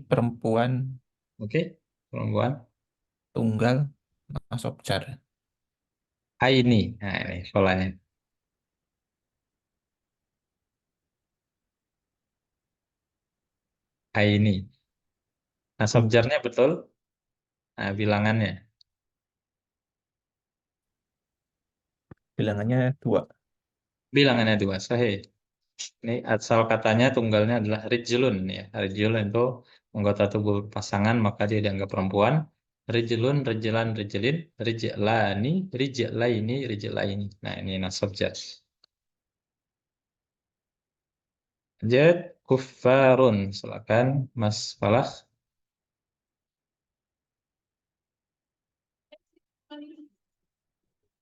perempuan Oke. Perempuan. tunggal nasab jar. Aini. Nah, ini polanya. Aini. Nah, subjarnya betul. Nah, bilangannya. Bilangannya dua. Bilangannya dua. Sahih. Ini asal katanya tunggalnya adalah rijlun ya. Rijlun itu anggota tubuh pasangan maka dia dianggap perempuan. Rijlun, rijlan, rijlin, rijlani, rijlaini. Nah, ini nasab jar. Lanjut, kuffarun. Silakan Mas Falah.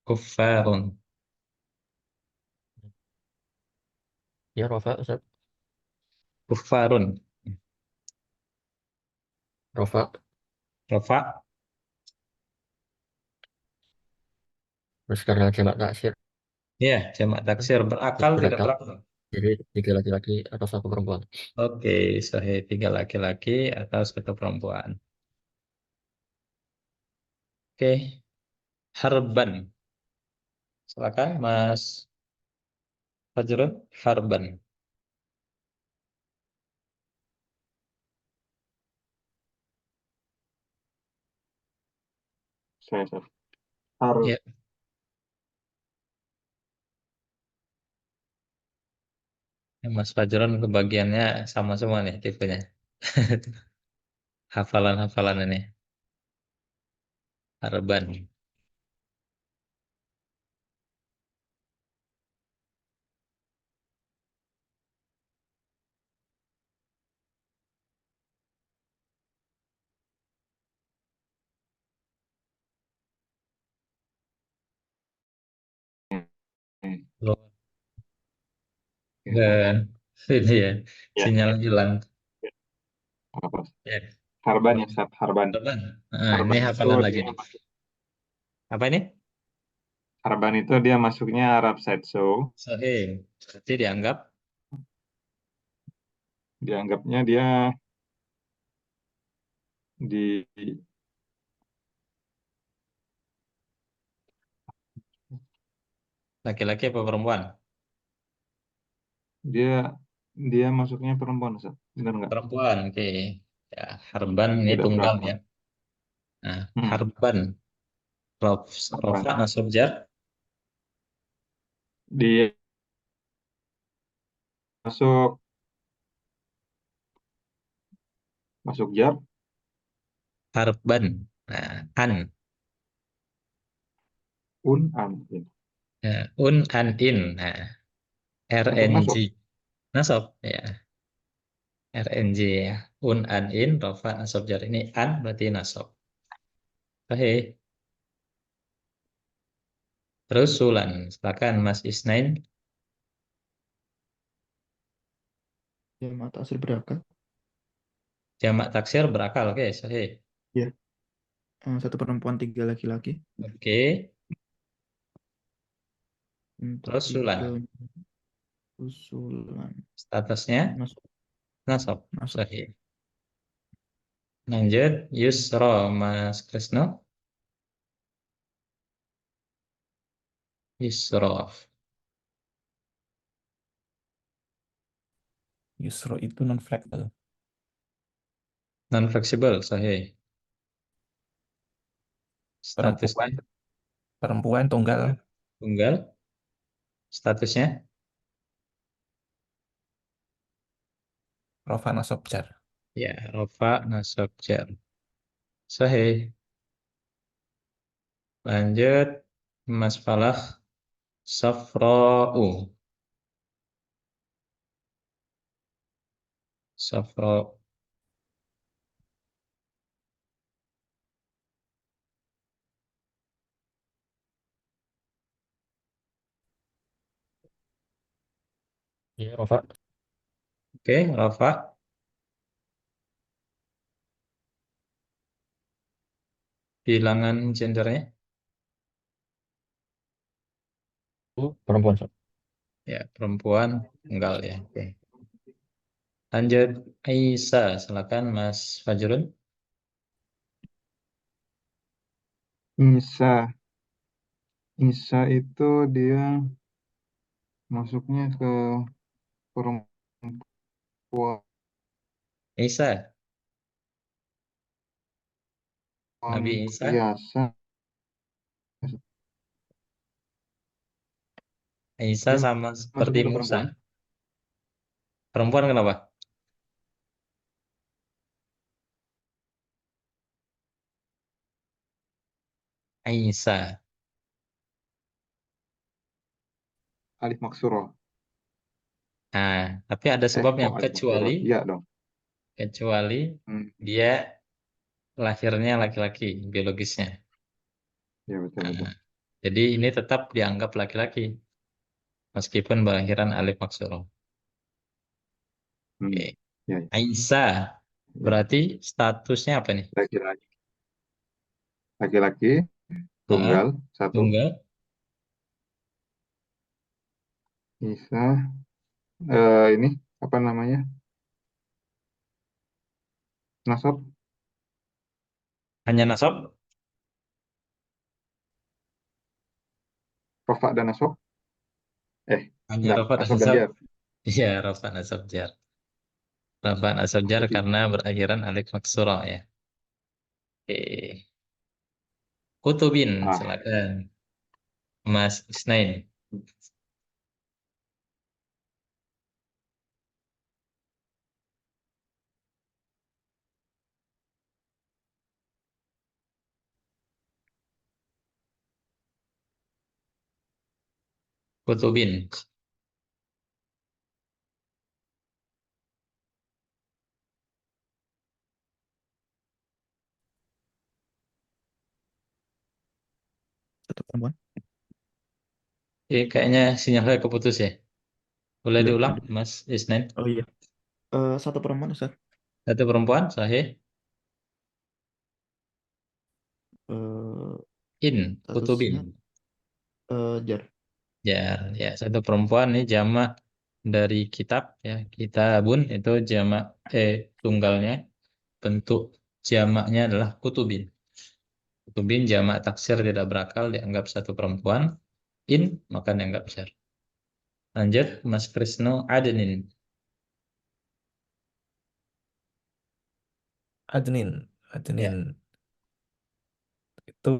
Kuffarun. Ya, Rofa, Ustaz. Kuffarun. Rofa. Rafa. Terus karena jamak taksir, Ya, jamak taksir berakal tidak berakal. berakal. Jadi tiga laki-laki atau satu perempuan. Oke, sahih tiga laki-laki atau satu perempuan. Oke, harban. Silakan Mas Fajrun. Harban. Saya. Har. Ya, Mas Fajron kebagiannya sama semua nih tipenya. Hafalan-hafalan ini. Harban. Hmm, Loh, ya. ini ya, Ya, sinyal hilang. ya. Apa? Ya, Harban ya, Sat. Harban. Harban. Nah, ini Harban itu hafalan lagi dia nih. masuk. Apa ini? Harban itu dia masuknya Arab Saidso. Sahih. Berarti dianggap Dianggapnya dia di laki-laki apa perempuan? dia dia masuknya perempuan, Sat. Benar nggak? Perempuan, oke. Ya, Harban ini Tidak tunggal berapa. ya. Nah, Hmm, Harban. Harban. Rofa nasab jar. Dia masuk masuk jar Harban. Nah, an. an. Ya. Ya, an in. Nah, Masuk RNG. masuk. Nasab. Ya, RNG ya. An in. Rofa nasab jar. Ini an berarti nasab. Oke. Terus Sulan. Silakan Mas Isnain. Jamak taksir berakal. Jamak taksir berakal. Oke, sahih. Ya. Satu perempuan, tiga laki-laki. Oke. Untuk Terus Sulan. tiga usulan. Statusnya Masuk. nasab. Masuk. Sahih. Lanjut. Yusro Mas Krisno. Yusro. Yusro itu non fleksibel. Non fleksibel. Sahih. Perempuan, Statusnya perempuan tunggal, tunggal. Statusnya rofa nasab jar. ya Rofa nasab jar. Sahih. Lanjut Mas Falah Safra'u. Safra. Iya, Rafa. Oke, Rafa. Bilangan gendernya Perempuan, Sob. ya perempuan tunggal ya. Oke. Lanjut Aisyah, silakan Mas Fajrun. Isa Isa itu dia masuknya ke perempuan Aisyah, Nabi Isa. biasa. Aisyah Dia sama seperti masuknya ke Musa. perempuan. Perempuan kenapa? Aisyah. Alif Maksuro. Nah, tapi ada sebabnya Kok Alif Maksuro? kecuali Iya dong. kecuali Hmm, dia lahirnya laki-laki biologisnya. ya betul betul. Nah, jadi ini tetap dianggap laki-laki meskipun kelahiran Alif Maksuro. Hmm, Oke. ya, ya, Aisyah ya. berarti statusnya apa nih? Laki-laki, laki-laki Ah, tunggal satu. tunggal. Isa ini apa namanya? Nasab, Hanya nasab. Rofa dan Nasab. Hanya Enggak, rafa dan Nasab dan nasab. Jar. Iya, rafa nasab jar. Rafa nasab jar Nasab itu. karena berakhiran alif maksura ya. Oke. Kutubin, Ah, silakan. Mas Isnain. kutubin. Satu perempuan. Kayaknya sinyalnya keputus ya. Boleh Iya. diulang, Mas Isnen? Oh iya. Satu perempuan Ustaz. Satu perempuan, sahih. Eh, In, kutubin. Statusnya jar. Ya, ya satu perempuan nih jamak dari kitab ya. Kitabun itu jamak tunggalnya. Bentuk jamaknya adalah kutubin. Kutubin jamak taksir tidak berakal dianggap satu perempuan. In maka dianggap jar. Lanjut, Mas Krisno Adenin. Adnin, Ya, adnin itu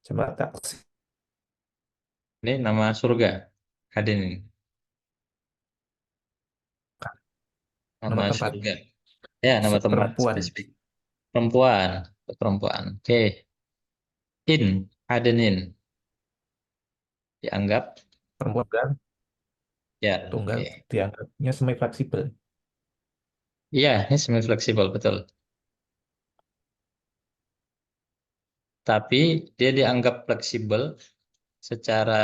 coba taksi. ini nama surga. Adenin, nama Nama tempat surga. Ya, nama tempat perempuan, spesifik. Perempuan, perempuan. Oke. In, Adenin dianggap perempuan kan jar. tunggal Oke. dianggapnya semi fleksibel. Iya, ini semi fleksibel betul. Tapi dia dianggap fleksibel secara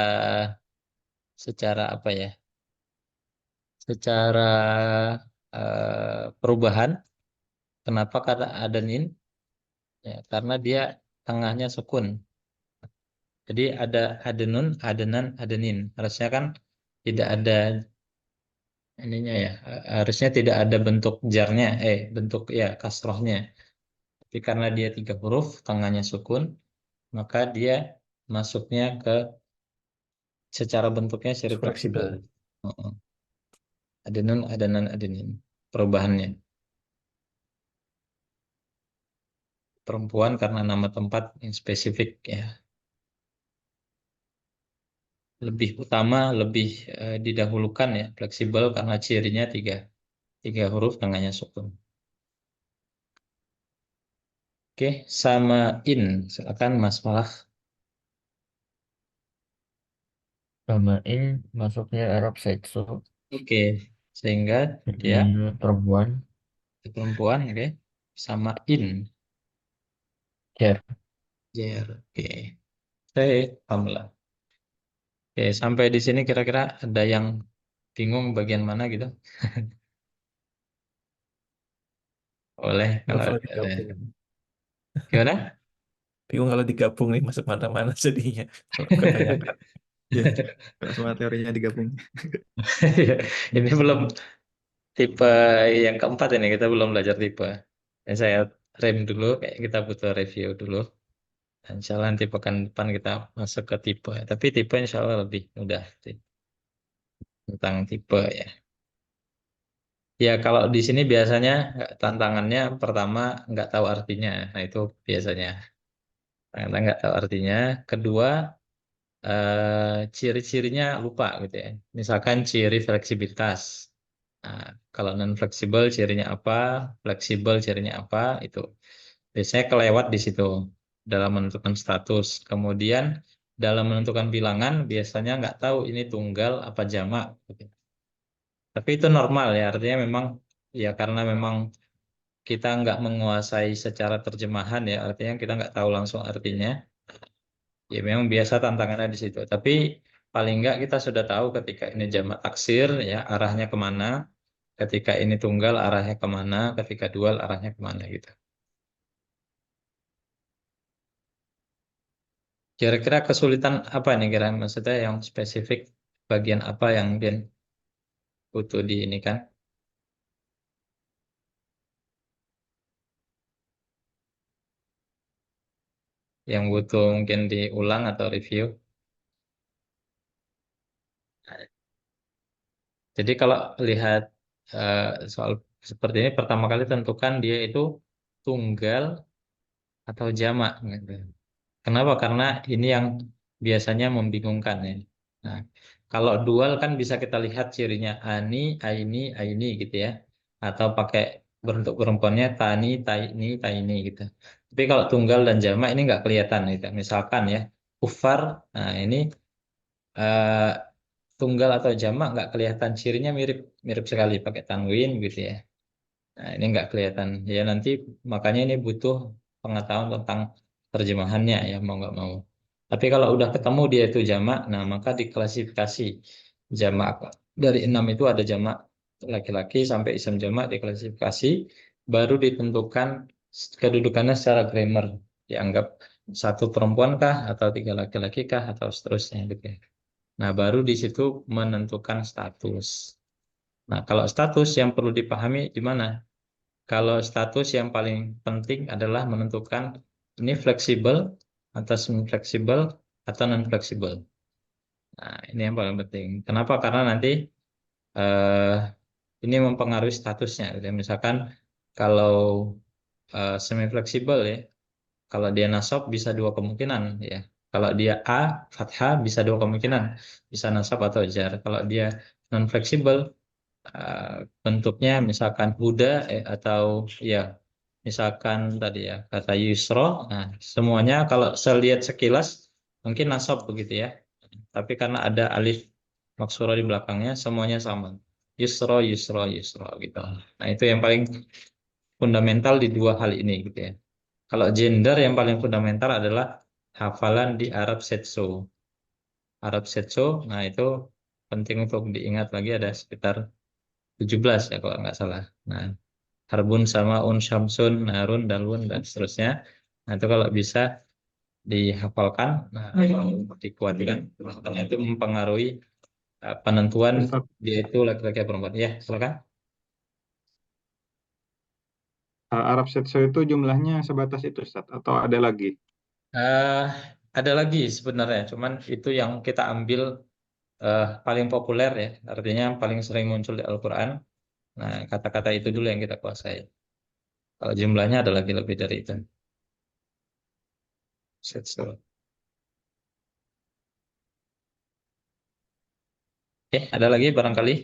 secara apa ya? Secara perubahan. Kenapa? Karena adenin, ya, karena dia tengahnya sukun. Jadi ada adenun, adenan, adenin. Harusnya kan tidak ada ininya ya. Harusnya tidak ada bentuk jarnya, bentuk ya kasrohnya. Tapi karena dia 3 huruf, tengahnya sukun, maka dia masuknya ke secara bentuknya seri fleksibel. Fleksibel. Heeh. Adenun, adenan, adenin. Perubahannya. Perempuan karena nama tempat yang spesifik ya. Lebih utama, lebih didahulukan ya. Fleksibel karena cirinya 3 huruf tengahnya sukun. Oke, sama in. Silakan Mas Falah. Sama in masuknya Arab seksu. Oke, sehingga dia Jadinya perempuan. perempuan, oke. Sama in. Jar. Jer. Oke, saya paham lah. Oke, sampai di sini kira-kira ada yang bingung bagian mana gitu? Boleh Bingung kalau kalau ada. digabung. Gimana? Bingung kalau digabung nih masuk mana-mana jadinya. Kalau kebanyakan. Iya. Kalau semua teorinya digabung. Ini belum tipe yang keempat ini kita belum belajar tipe. Dan saya rem dulu, kayak kita butuh review dulu. Dan insya Allah nanti pekan depan kita masuk ke tipe. Tapi tipe insya Allah lebih mudah sih, tentang tipe ya. Ya kalau di sini biasanya tantangannya pertama nggak tahu artinya. Nah itu biasanya. Tantangan nggak tahu artinya. Kedua ciri-cirinya lupa gitu ya. Misalkan ciri fleksibilitas. Nah, kalau non fleksibel cirinya apa, fleksibel cirinya apa, itu biasanya kelewat di situ dalam menentukan status. Kemudian dalam menentukan bilangan biasanya nggak tahu ini tunggal apa jamak, gitu. Tapi itu normal ya, artinya memang ya karena memang kita nggak menguasai secara terjemahan ya, artinya kita nggak tahu langsung artinya. Ya memang biasa tantangannya di situ. Tapi paling nggak kita sudah tahu ketika ini jamak taksir ya arahnya kemana, ketika ini tunggal arahnya kemana, ketika dual arahnya kemana gitu. Kira-kira kesulitan apa nih kira maksudnya yang spesifik bagian apa yang dia butuh di ini kan? Yang butuh mungkin diulang atau review. Jadi kalau lihat eh, soal seperti ini pertama kali tentukan dia itu tunggal atau jamak gitu. Kenapa? Karena ini yang biasanya membingungkan ya. Nah, kalau dual kan bisa kita lihat cirinya ani, aini gitu ya. Atau pakai bentuk perempuannya tani, taini, taini gitu. Tapi kalau tunggal dan jamak ini nggak kelihatan gitu. Misalkan ya, kufar, nah ini eh, tunggal atau jamak nggak kelihatan cirinya mirip mirip sekali pakai tanwin gitu ya. Nah, ini nggak kelihatan. Ya nanti makanya ini butuh pengetahuan tentang terjemahannya ya mau nggak mau. Tapi kalau udah ketemu dia itu jamak, nah maka diklasifikasi jamak. Dari 6 itu ada jamak laki-laki sampai isim jamak diklasifikasi, baru ditentukan kedudukannya secara grammar. Dianggap satu perempuan kah atau tiga laki-laki kah atau seterusnya gitu ya. Nah, baru di situ menentukan status. Nah, kalau status yang perlu dipahami di mana? Kalau status yang paling penting adalah menentukan ini fleksibel atau semi fleksibel atau non fleksibel. Nah, ini yang paling penting. Kenapa? Karena nanti eh, ini mempengaruhi statusnya. Gitu ya. Misalkan kalau semi fleksibel ya, kalau dia nasab bisa dua kemungkinan ya. Kalau dia fathah bisa dua kemungkinan, bisa nasab atau jar. Kalau dia non fleksibel bentuknya misalkan Buddha atau ya misalkan tadi ya kata Yusro, nah semuanya kalau saya lihat sekilas mungkin nasab begitu ya, tapi karena ada alif maksuro di belakangnya semuanya sama, Yusro Yusro Yusro gitu. Nah itu yang paling fundamental di dua hal ini gitu ya. Kalau gender yang paling fundamental adalah hafalan di Arab Setso. Arab Setso, nah itu penting untuk diingat lagi ada sekitar 17 ya kalau nggak salah. Nah, Harbun sama Syamsun, Narun, Dalun, dan seterusnya. Nah, itu kalau bisa dihafalkan, nah, dikuatkan. Karena itu mempengaruhi penentuan Ustaz, dia itu laki-laki atau perempuan. Ya, silakan. Arab Setso itu jumlahnya sebatas itu, Ustaz, atau ada lagi? Eh, ada lagi sebenarnya, cuman itu yang kita ambil paling populer ya, artinya paling sering muncul di Al-Quran. Nah, kata-kata itu dulu yang kita kuasai. Kalau jumlahnya ada lagi lebih dari itu. Setso. Oke, ada lagi barangkali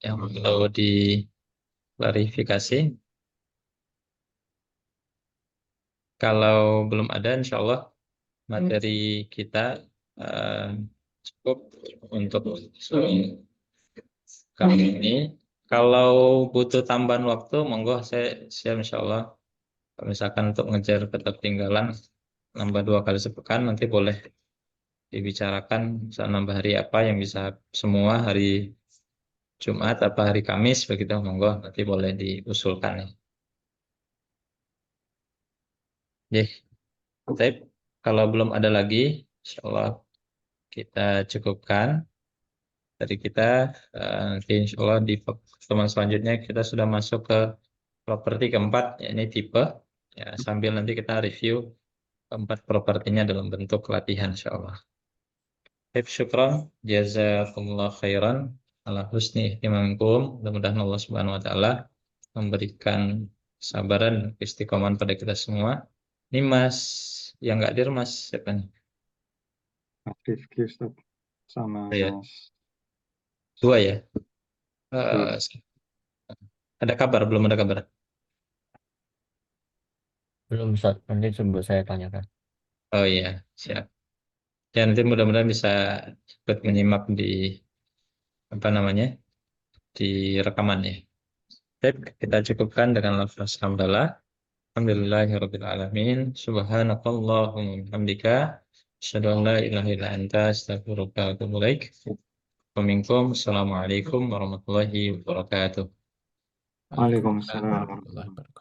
yang perlu diklarifikasi. Kalau belum ada, insya Allah materi kita eh, cukup untuk kali ini. Kalau butuh tambahan waktu, monggo saya siap insya Allah. Kalau misalkan untuk ngejar ketertinggalan, nambah 2 kali sepekan, nanti boleh dibicarakan bisa nambah hari apa yang bisa semua hari Jumat apa hari Kamis begitu, monggo nanti boleh diusulkan ya. Oke, baik. Kalau belum ada lagi, insya Allah kita cukupkan dari kita. Nanti insya Allah di pertemuan selanjutnya kita sudah masuk ke properti keempat, yakni tipe. Ya, sambil nanti kita review keempat propertinya dalam bentuk latihan insya Allah. Baik, syukran, jazakumullah khairan ala husni ihtimamikum. Mudah-mudahan Allah Subhanahu wa taala memberikan kesabaran dan istiqomahan pada kita semua. Ini Mas yang nggak hadir Mas siapa nih? Mas Rifki, Ustaz, sama Ya, Mas. dua ya. Iya. Ada kabar? Belum ada kabar. Belum, Ustaz. Nanti coba saya tanyakan. Oh iya, siap. Ya nanti mudah-mudahan bisa ikut menyimak di apa namanya di rekaman ya. Baik, kita cukupkan dengan lafaz hamdalah. Alhamdulillahirabbil alamin. Subhanakallahumma wa bihamdika asyhadu an la ilaha illa anta astaghfiruka wa atubu ilaik. Wa minkum. Assalamualaikum warahmatullahi wabarakatuh. Waalaikumsalam Waalaikumsalam warahmatullahi warahmatullahi wabarakatuh.